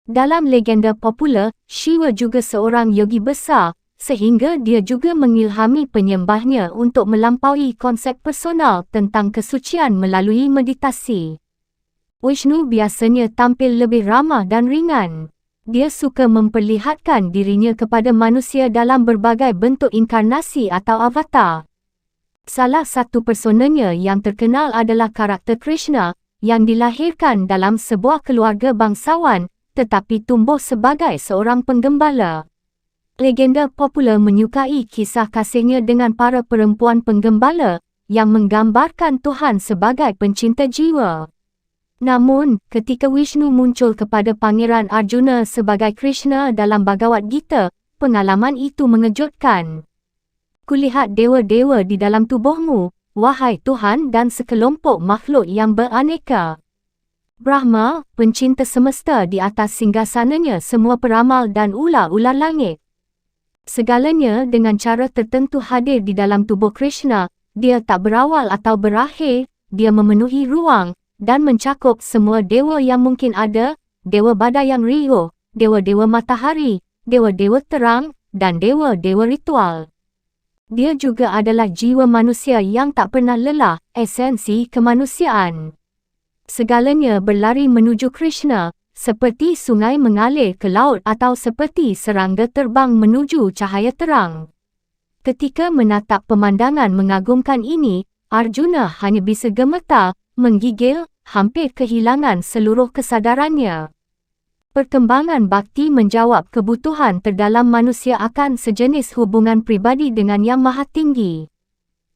Dalam legenda popular, Shiva juga seorang yogi besar, sehingga dia juga mengilhami penyembahnya untuk melampaui konsep personal tentang kesucian melalui meditasi. Vishnu biasanya tampil lebih ramah dan ringan. Dia suka memperlihatkan dirinya kepada manusia dalam berbagai bentuk inkarnasi atau avatar. Salah satu personanya yang terkenal adalah karakter Krishna, yang dilahirkan dalam sebuah keluarga bangsawan, tetapi tumbuh sebagai seorang penggembala. Legenda popular menyukai kisah kasihnya dengan para perempuan penggembala, yang menggambarkan Tuhan sebagai pencinta jiwa. Namun, ketika Vishnu muncul kepada Pangeran Arjuna sebagai Krishna dalam Bhagavad Gita, pengalaman itu mengejutkan. Kulihat dewa-dewa di dalam tubuhmu, wahai Tuhan dan sekelompok makhluk yang beraneka. Brahma, pencinta semesta di atas singgasananya semua peramal dan ular-ular langit. Segalanya dengan cara tertentu hadir di dalam tubuh Krishna, dia tak berawal atau berakhir, dia memenuhi ruang, dan mencakup semua dewa yang mungkin ada, dewa badai yang riuh, dewa-dewa matahari, dewa-dewa terang, dan dewa-dewa ritual. Dia juga adalah jiwa manusia yang tak pernah lelah, esensi kemanusiaan. Segalanya berlari menuju Krishna, seperti sungai mengalir ke laut atau seperti serangga terbang menuju cahaya terang. Ketika menatap pemandangan mengagumkan ini, Arjuna hanya bisa gemetar, menggigil, hampir kehilangan seluruh kesadarannya. Perkembangan bakti menjawab kebutuhan terdalam manusia akan sejenis hubungan pribadi dengan Yang Maha Tinggi.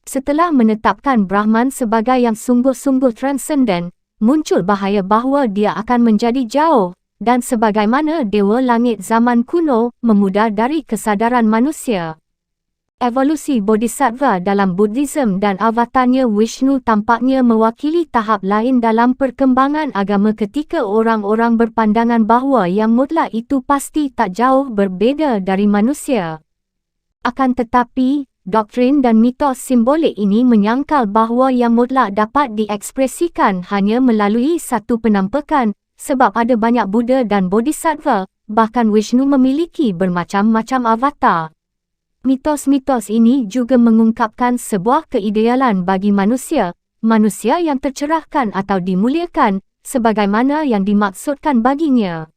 Setelah menetapkan Brahman sebagai yang sungguh-sungguh transenden, muncul bahaya bahawa dia akan menjadi jauh, dan sebagaimana dewa langit zaman kuno, memudar dari kesadaran manusia. Evolusi Bodhisattva dalam Buddhism dan avatarnya Vishnu tampaknya mewakili tahap lain dalam perkembangan agama ketika orang-orang berpandangan bahawa yang mutlak itu pasti tak jauh berbeza dari manusia. Akan tetapi, Doktrin dan mitos simbolik ini menyangkal bahawa yang mutlak dapat diekspresikan hanya melalui satu penampakan, sebab ada banyak Buddha dan Bodhisattva, bahkan Vishnu memiliki bermacam-macam avatar. Mitos-mitos ini juga mengungkapkan sebuah keidealan bagi manusia, manusia yang tercerahkan atau dimuliakan, sebagaimana yang dimaksudkan baginya.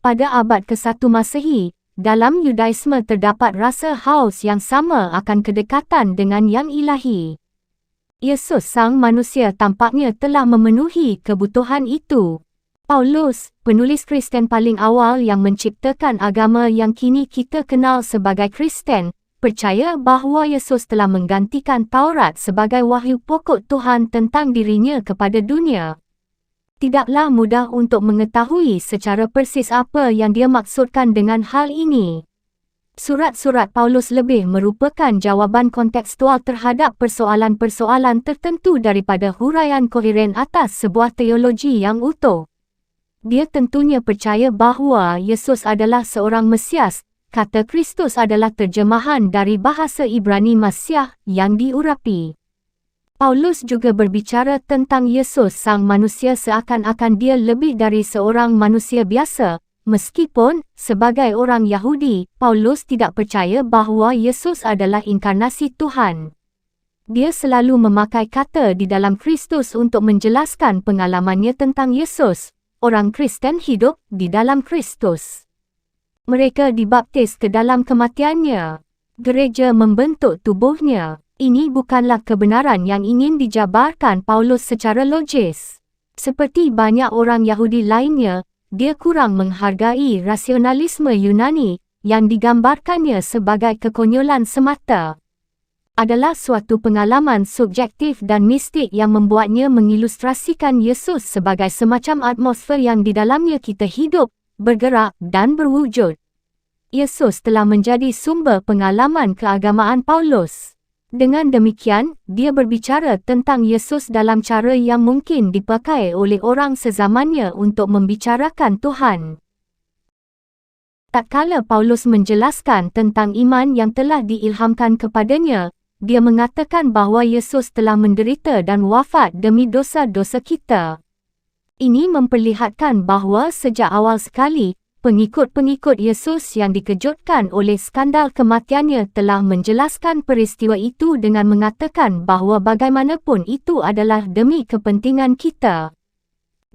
Pada abad ke-1 Masehi, dalam Yudaisme terdapat rasa haus yang sama akan kedekatan dengan yang ilahi. Yesus sang manusia tampaknya telah memenuhi kebutuhan itu. Paulus, penulis Kristen paling awal yang menciptakan agama yang kini kita kenal sebagai Kristen, percaya bahawa Yesus telah menggantikan Taurat sebagai wahyu pokok Tuhan tentang dirinya kepada dunia. Tidaklah mudah untuk mengetahui secara persis apa yang dia maksudkan dengan hal ini. Surat-surat Paulus lebih merupakan jawapan kontekstual terhadap persoalan-persoalan tertentu daripada huraian koheren atas sebuah teologi yang utuh. Dia tentunya percaya bahawa Yesus adalah seorang Mesias. Kata Kristus adalah terjemahan dari bahasa Ibrani Masiah yang diurapi. Paulus juga berbicara tentang Yesus sang manusia seakan-akan dia lebih dari seorang manusia biasa. Meskipun, sebagai orang Yahudi, Paulus tidak percaya bahawa Yesus adalah inkarnasi Tuhan. Dia selalu memakai kata di dalam Kristus untuk menjelaskan pengalamannya tentang Yesus. Orang Kristen hidup di dalam Kristus. Mereka dibaptis ke dalam kematiannya. Gereja membentuk tubuhnya. Ini bukanlah kebenaran yang ingin dijabarkan Paulus secara logis. Seperti banyak orang Yahudi lainnya, dia kurang menghargai rasionalisme Yunani yang digambarkannya sebagai kekonyolan semata. Adalah suatu pengalaman subjektif dan mistik yang membuatnya mengilustrasikan Yesus sebagai semacam atmosfer yang di dalamnya kita hidup, bergerak dan berwujud. Yesus telah menjadi sumber pengalaman keagamaan Paulus. Dengan demikian, dia berbicara tentang Yesus dalam cara yang mungkin dipakai oleh orang sezamannya untuk membicarakan Tuhan. Tatkala Paulus menjelaskan tentang iman yang telah diilhamkan kepadanya, dia mengatakan bahawa Yesus telah menderita dan wafat demi dosa-dosa kita. Ini memperlihatkan bahawa sejak awal sekali, pengikut-pengikut Yesus yang dikejutkan oleh skandal kematiannya telah menjelaskan peristiwa itu dengan mengatakan bahawa bagaimanapun itu adalah demi kepentingan kita.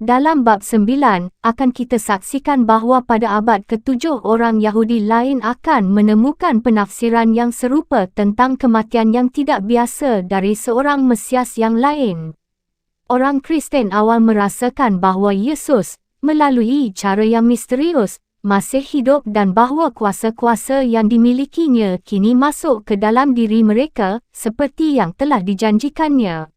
Dalam bab 9, akan kita saksikan bahawa pada abad ke-7 orang Yahudi lain akan menemukan penafsiran yang serupa tentang kematian yang tidak biasa dari seorang Mesias yang lain. Orang Kristen awal merasakan bahawa Yesus, melalui cara yang misterius, masih hidup dan bahawa kuasa-kuasa yang dimilikinya kini masuk ke dalam diri mereka, seperti yang telah dijanjikannya.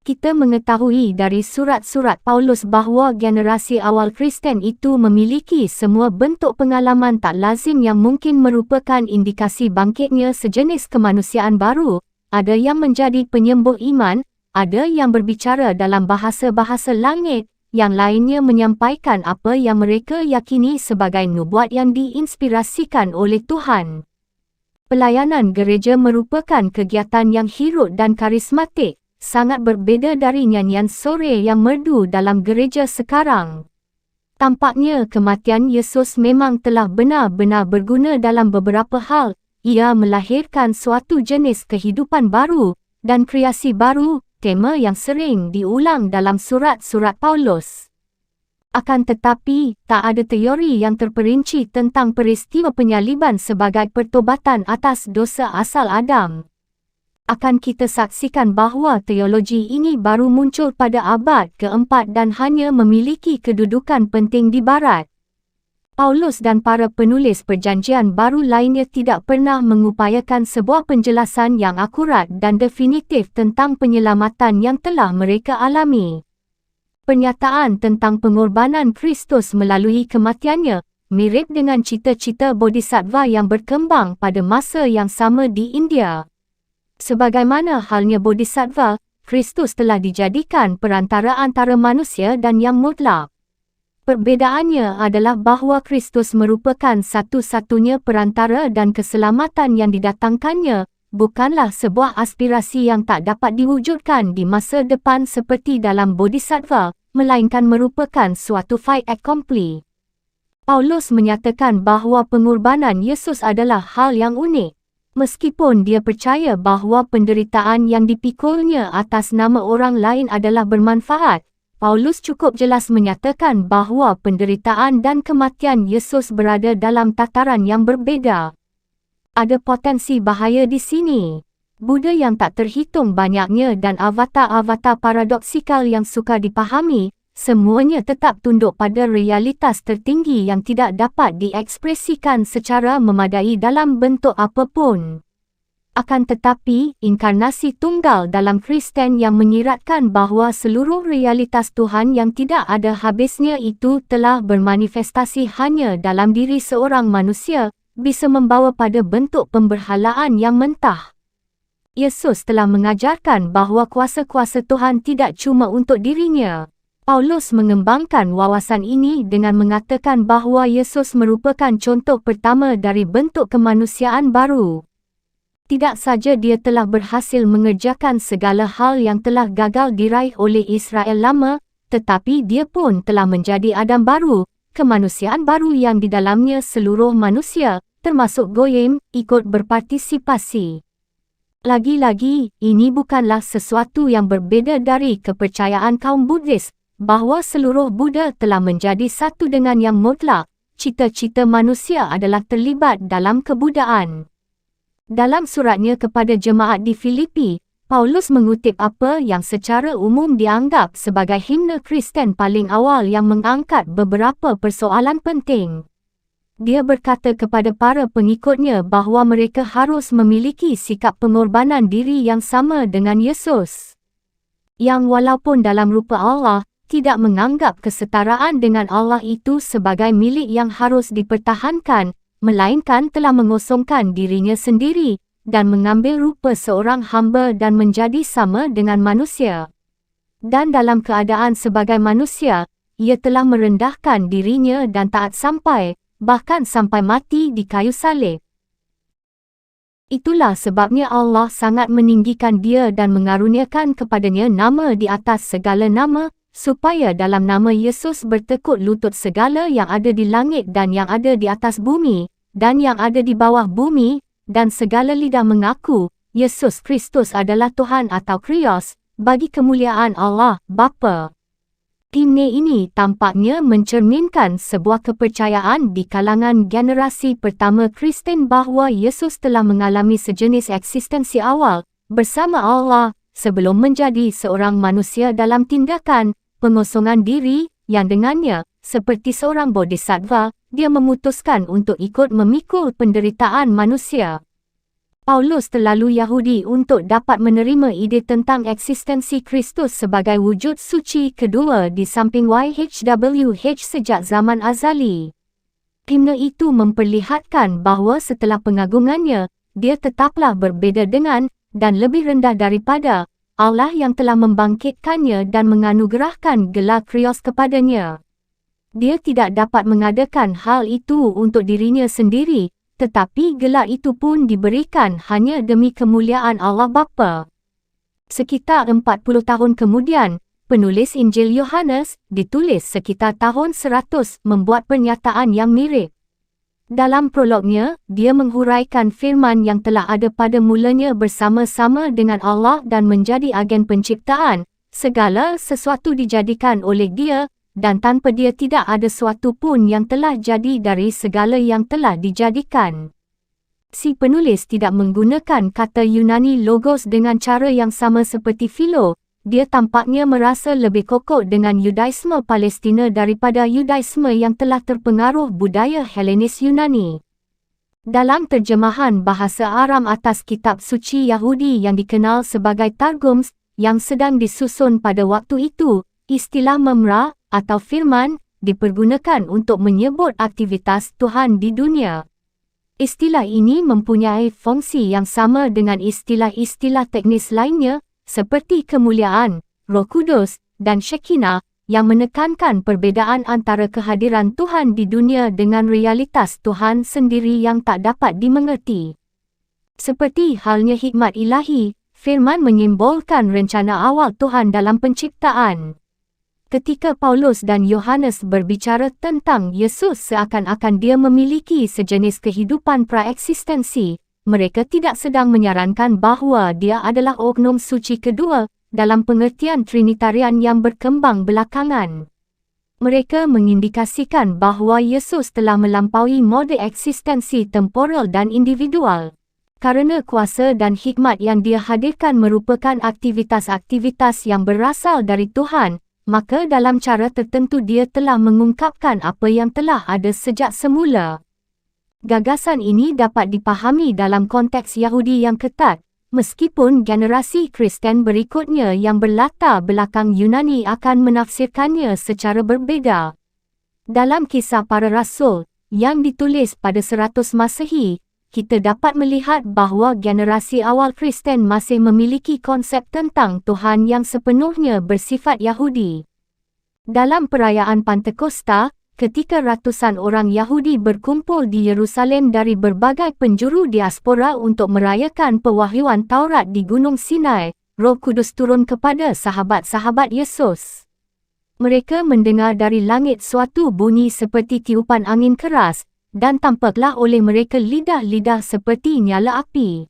Kita mengetahui dari surat-surat Paulus bahawa generasi awal Kristen itu memiliki semua bentuk pengalaman tak lazim yang mungkin merupakan indikasi bangkitnya sejenis kemanusiaan baru. Ada yang menjadi penyembuh iman, ada yang berbicara dalam bahasa-bahasa langit, yang lainnya menyampaikan apa yang mereka yakini sebagai nubuat yang diinspirasikan oleh Tuhan. Pelayanan gereja merupakan kegiatan yang hiruk dan karismatik, sangat berbeza dari nyanyian sore yang merdu dalam gereja sekarang. Tampaknya kematian Yesus memang telah benar-benar berguna dalam beberapa hal. Ia melahirkan suatu jenis kehidupan baru dan kreasi baru, tema yang sering diulang dalam surat-surat Paulus. Akan tetapi, tak ada teori yang terperinci tentang peristiwa penyaliban sebagai pertobatan atas dosa asal Adam. Akan kita saksikan bahawa teologi ini baru muncul pada abad ke-4 dan hanya memiliki kedudukan penting di Barat. Paulus dan para penulis perjanjian baru lainnya tidak pernah mengupayakan sebuah penjelasan yang akurat dan definitif tentang penyelamatan yang telah mereka alami. Pernyataan tentang pengorbanan Kristus melalui kematiannya mirip dengan cita-cita Bodhisattva yang berkembang pada masa yang sama di India. Sebagaimana halnya Bodhisattva, Kristus telah dijadikan perantara antara manusia dan yang mutlak. Perbedaannya adalah bahawa Kristus merupakan satu-satunya perantara dan keselamatan yang didatangkannya, bukanlah sebuah aspirasi yang tak dapat diwujudkan di masa depan seperti dalam Bodhisattva, melainkan merupakan suatu fait accompli. Paulus menyatakan bahawa pengorbanan Yesus adalah hal yang unik. Meskipun dia percaya bahawa penderitaan yang dipikulnya atas nama orang lain adalah bermanfaat, Paulus cukup jelas menyatakan bahawa penderitaan dan kematian Yesus berada dalam tataran yang berbeza. Ada potensi bahaya di sini. Buddha yang tak terhitung banyaknya dan avatar-avatar paradoksikal yang suka dipahami, semuanya tetap tunduk pada realitas tertinggi yang tidak dapat diekspresikan secara memadai dalam bentuk apapun. Akan tetapi, inkarnasi tunggal dalam Kristen yang menyiratkan bahawa seluruh realitas Tuhan yang tidak ada habisnya itu telah bermanifestasi hanya dalam diri seorang manusia, bisa membawa pada bentuk pemberhalaan yang mentah. Yesus telah mengajarkan bahawa kuasa-kuasa Tuhan tidak cuma untuk dirinya. Paulus mengembangkan wawasan ini dengan mengatakan bahawa Yesus merupakan contoh pertama dari bentuk kemanusiaan baru. Tidak saja dia telah berhasil mengerjakan segala hal yang telah gagal diraih oleh Israel lama, tetapi dia pun telah menjadi Adam baru, kemanusiaan baru yang di dalamnya seluruh manusia, termasuk Goyim, ikut berpartisipasi. Lagi-lagi, ini bukanlah sesuatu yang berbeza dari kepercayaan kaum Buddhis, bahawa seluruh Buddha telah menjadi satu dengan yang mutlak. Cita-cita manusia adalah terlibat dalam kebudayaan. Dalam suratnya kepada jemaat di Filipi, Paulus mengutip apa yang secara umum dianggap sebagai himne Kristen paling awal yang mengangkat beberapa persoalan penting. Dia berkata kepada para pengikutnya bahawa mereka harus memiliki sikap pengorbanan diri yang sama dengan Yesus, yang walaupun dalam rupa Allah, tidak menganggap kesetaraan dengan Allah itu sebagai milik yang harus dipertahankan, melainkan telah mengosongkan dirinya sendiri dan mengambil rupa seorang hamba dan menjadi sama dengan manusia. Dan dalam keadaan sebagai manusia, ia telah merendahkan dirinya dan taat bahkan sampai mati di kayu salib. Itulah sebabnya Allah sangat meninggikan dia dan mengaruniakan kepadanya nama di atas segala nama, supaya dalam nama Yesus bertekuk lutut segala yang ada di langit dan yang ada di atas bumi, dan yang ada di bawah bumi, dan segala lidah mengaku, Yesus Kristus adalah Tuhan atau Krios, bagi kemuliaan Allah, Bapa. Himne ini tampaknya mencerminkan sebuah kepercayaan di kalangan generasi pertama Kristen bahawa Yesus telah mengalami sejenis eksistensi awal bersama Allah sebelum menjadi seorang manusia dalam tindakan pengosongan diri yang dengannya, seperti seorang bodhisattva, dia memutuskan untuk ikut memikul penderitaan manusia. Paulus terlalu Yahudi untuk dapat menerima ide tentang eksistensi Kristus sebagai wujud suci kedua di samping YHWH sejak zaman azali. Himne itu memperlihatkan bahawa setelah pengagungannya, dia tetaplah berbeza dengan dan lebih rendah daripada Allah yang telah membangkitkannya dan menganugerahkan gelar Krios kepadanya. Dia tidak dapat mengadakan hal itu untuk dirinya sendiri, tetapi gelar itu pun diberikan hanya demi kemuliaan Allah Bapa. Sekitar 40 tahun kemudian, penulis Injil Yohanes, ditulis sekitar tahun 100, membuat pernyataan yang mirip. Dalam prolognya, dia menghuraikan firman yang telah ada pada mulanya bersama-sama dengan Allah dan menjadi agen penciptaan. Segala sesuatu dijadikan oleh dia, dan tanpa dia tidak ada sesuatu pun yang telah jadi dari segala yang telah dijadikan. Si penulis tidak menggunakan kata Yunani logos dengan cara yang sama seperti Philo. Dia tampaknya merasa lebih kokoh dengan Yudaisme Palestina daripada Yudaisme yang telah terpengaruh budaya Helenis Yunani. Dalam terjemahan bahasa Aram atas kitab suci Yahudi yang dikenal sebagai Targums, yang sedang disusun pada waktu itu, istilah memra atau firman dipergunakan untuk menyebut aktivitas Tuhan di dunia. Istilah ini mempunyai fungsi yang sama dengan istilah-istilah teknis lainnya, seperti kemuliaan, Roh Kudus, dan Shekinah, yang menekankan perbezaan antara kehadiran Tuhan di dunia dengan realitas Tuhan sendiri yang tak dapat dimengerti. Seperti halnya hikmat ilahi, firman menyimbolkan rencana awal Tuhan dalam penciptaan. Ketika Paulus dan Yohanes berbicara tentang Yesus seakan-akan dia memiliki sejenis kehidupan praeksistensi, mereka tidak sedang menyarankan bahawa dia adalah oknum suci kedua dalam pengertian Trinitarian yang berkembang belakangan. Mereka mengindikasikan bahawa Yesus telah melampaui mode eksistensi temporal dan individual. Karena kuasa dan hikmat yang dia hadirkan merupakan aktivitas-aktivitas yang berasal dari Tuhan, maka dalam cara tertentu dia telah mengungkapkan apa yang telah ada sejak semula. Gagasan ini dapat dipahami dalam konteks Yahudi yang ketat, meskipun generasi Kristen berikutnya yang berlatar belakang Yunani akan menafsirkannya secara berbeza. Dalam Kisah Para Rasul, yang ditulis pada 100 Masehi, kita dapat melihat bahawa generasi awal Kristen masih memiliki konsep tentang Tuhan yang sepenuhnya bersifat Yahudi. Dalam perayaan Pantekosta, ketika ratusan orang Yahudi berkumpul di Yerusalem dari berbagai penjuru diaspora untuk merayakan pewahyuan Taurat di Gunung Sinai, Roh Kudus turun kepada sahabat-sahabat Yesus. Mereka mendengar dari langit suatu bunyi seperti tiupan angin keras, dan tampaklah oleh mereka lidah-lidah seperti nyala api.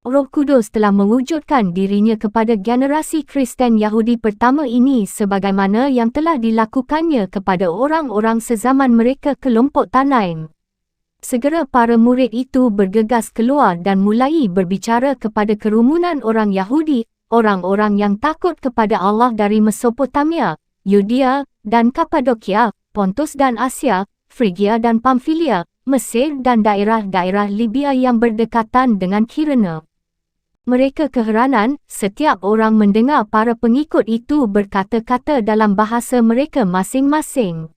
Roh Kudus telah mewujudkan dirinya kepada generasi Kristen Yahudi pertama ini sebagaimana yang telah dilakukannya kepada orang-orang sezaman mereka kelompok Tanaim. Segera para murid itu bergegas keluar dan mulai berbicara kepada kerumunan orang Yahudi, orang-orang yang takut kepada Allah dari Mesopotamia, Yudea dan Kapadokia, Pontus dan Asia, Frigia dan Pamfilia, Mesir dan daerah-daerah Libya yang berdekatan dengan Kirene. Mereka keheranan setiap orang mendengar para pengikut itu berkata-kata dalam bahasa mereka masing-masing.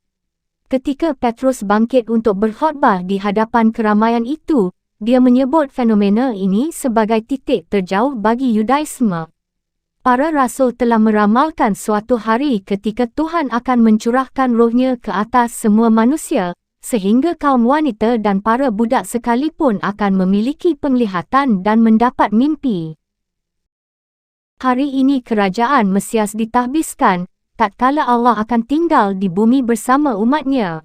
Ketika Petrus bangkit untuk berkhotbah di hadapan keramaian itu, dia menyebut fenomena ini sebagai titik terjauh bagi Yudaisme. Para rasul telah meramalkan suatu hari ketika Tuhan akan mencurahkan rohnya ke atas semua manusia, sehingga kaum wanita dan para budak sekalipun akan memiliki penglihatan dan mendapat mimpi. Hari ini kerajaan Mesias ditahbiskan, tatkala Allah akan tinggal di bumi bersama umatnya.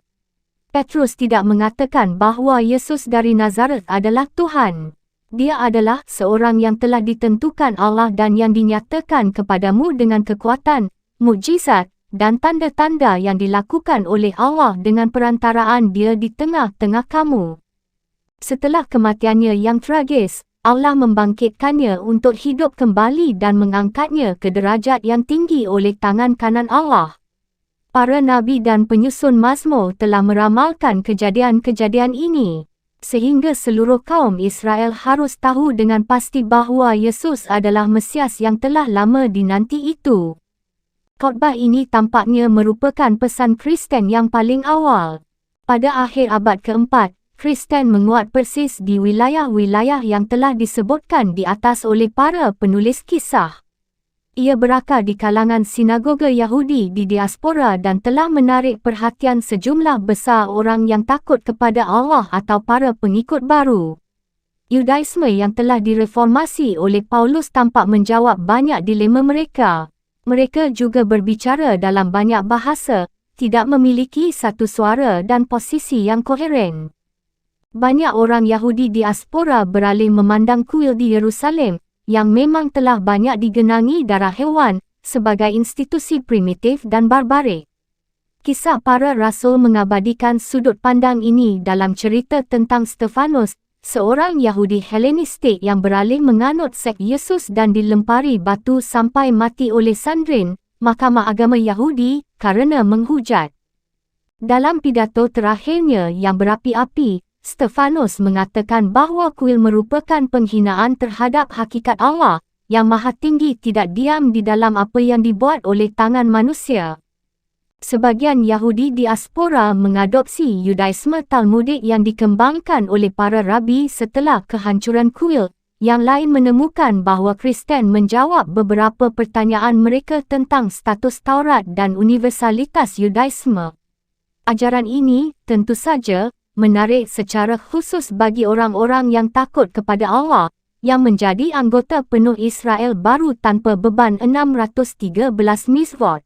Petrus tidak mengatakan bahawa Yesus dari Nazaret adalah Tuhan. Dia adalah seorang yang telah ditentukan Allah dan yang dinyatakan kepadamu dengan kekuatan, mukjizat, dan tanda-tanda yang dilakukan oleh Allah dengan perantaraan dia di tengah-tengah kamu. Setelah kematiannya yang tragis, Allah membangkitkannya untuk hidup kembali dan mengangkatnya ke derajat yang tinggi oleh tangan kanan Allah. Para nabi dan penyusun Mazmur telah meramalkan kejadian-kejadian ini, sehingga seluruh kaum Israel harus tahu dengan pasti bahawa Yesus adalah Mesias yang telah lama dinanti itu. Khotbah ini tampaknya merupakan pesan Kristen yang paling awal. Pada akhir abad keempat, Kristen menguat persis di wilayah-wilayah yang telah disebutkan di atas oleh para penulis kisah. Ia berakar di kalangan sinagoga Yahudi di diaspora dan telah menarik perhatian sejumlah besar orang yang takut kepada Allah atau para pengikut baru. Yudaisme yang telah direformasi oleh Paulus tampak menjawab banyak dilema mereka. Mereka juga berbicara dalam banyak bahasa, tidak memiliki satu suara dan posisi yang koheren. Banyak orang Yahudi diaspora beralih memandang kuil di Yerusalem, yang memang telah banyak digenangi darah hewan, sebagai institusi primitif dan barbarik. Kisah Para Rasul mengabadikan sudut pandang ini dalam cerita tentang Stefanus, seorang Yahudi Helenistik yang beralih menganut sek Yesus dan dilempari batu sampai mati oleh Sanhedrin, mahkamah agama Yahudi, karena menghujat. Dalam pidato terakhirnya yang berapi-api, Stefanus mengatakan bahawa kuil merupakan penghinaan terhadap hakikat Allah, yang maha tinggi tidak diam di dalam apa yang dibuat oleh tangan manusia. Sebagian Yahudi diaspora mengadopsi Yudaisme Talmudik yang dikembangkan oleh para rabi setelah kehancuran kuil. Yang lain menemukan bahawa Kristen menjawab beberapa pertanyaan mereka tentang status Taurat dan universalitas Yudaisme. Ajaran ini, tentu saja, menarik secara khusus bagi orang-orang yang takut kepada Allah, yang menjadi anggota penuh Israel baru tanpa beban 613 mizvot.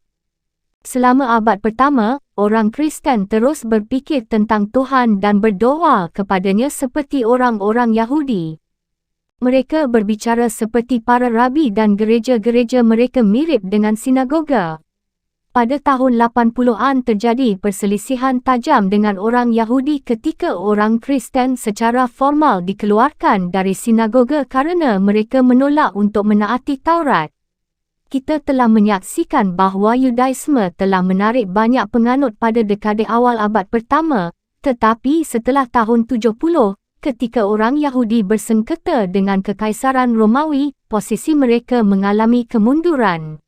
Selama abad pertama, orang Kristen terus berfikir tentang Tuhan dan berdoa kepadanya seperti orang-orang Yahudi. Mereka berbicara seperti para rabi dan gereja-gereja mereka mirip dengan sinagoga. Pada tahun 80-an terjadi perselisihan tajam dengan orang Yahudi ketika orang Kristen secara formal dikeluarkan dari sinagoga kerana mereka menolak untuk menaati Taurat. Kita telah menyaksikan bahawa Yudaisme telah menarik banyak penganut pada dekade awal abad pertama, tetapi setelah tahun 70, ketika orang Yahudi bersengketa dengan Kekaisaran Romawi, posisi mereka mengalami kemunduran.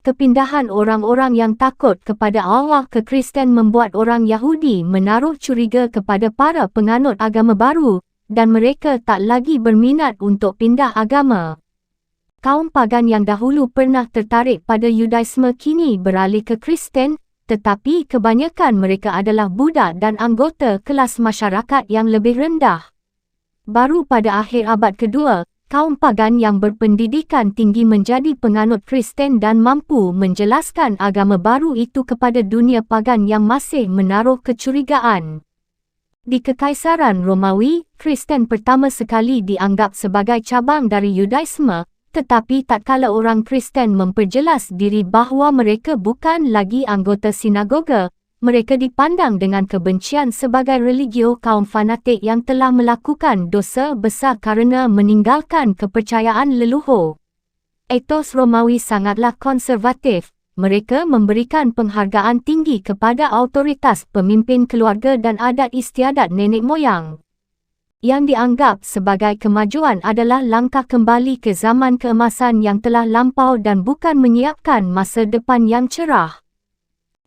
Kepindahan orang-orang yang takut kepada Allah ke Kristen membuat orang Yahudi menaruh curiga kepada para penganut agama baru, dan mereka tak lagi berminat untuk pindah agama. Kaum pagan yang dahulu pernah tertarik pada Yudaisme kini beralih ke Kristen, tetapi kebanyakan mereka adalah budak dan anggota kelas masyarakat yang lebih rendah. Baru pada akhir abad kedua, kaum pagan yang berpendidikan tinggi menjadi penganut Kristen dan mampu menjelaskan agama baru itu kepada dunia pagan yang masih menaruh kecurigaan. Di Kekaisaran Romawi, Kristen pertama sekali dianggap sebagai cabang dari Yudaisme, tetapi tatkala orang Kristen memperjelas diri bahawa mereka bukan lagi anggota sinagoga, mereka dipandang dengan kebencian sebagai religio kaum fanatik yang telah melakukan dosa besar kerana meninggalkan kepercayaan leluhur. Etos Romawi sangatlah konservatif. Mereka memberikan penghargaan tinggi kepada autoritas pemimpin keluarga dan adat istiadat nenek moyang. Yang dianggap sebagai kemajuan adalah langkah kembali ke zaman keemasan yang telah lampau dan bukan menyiapkan masa depan yang cerah.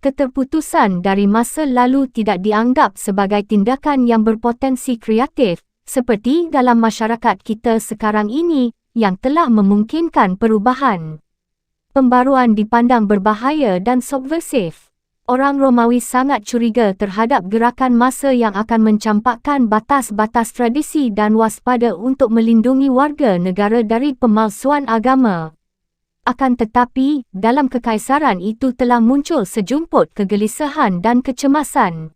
Keterputusan dari masa lalu tidak dianggap sebagai tindakan yang berpotensi kreatif, seperti dalam masyarakat kita sekarang ini, yang telah memungkinkan perubahan. Pembaruan dipandang berbahaya dan subversif. Orang Romawi sangat curiga terhadap gerakan masa yang akan mencampakkan batas-batas tradisi dan waspada untuk melindungi warga negara dari pemalsuan agama. Akan tetapi, dalam kekaisaran itu telah muncul sejumput kegelisahan dan kecemasan.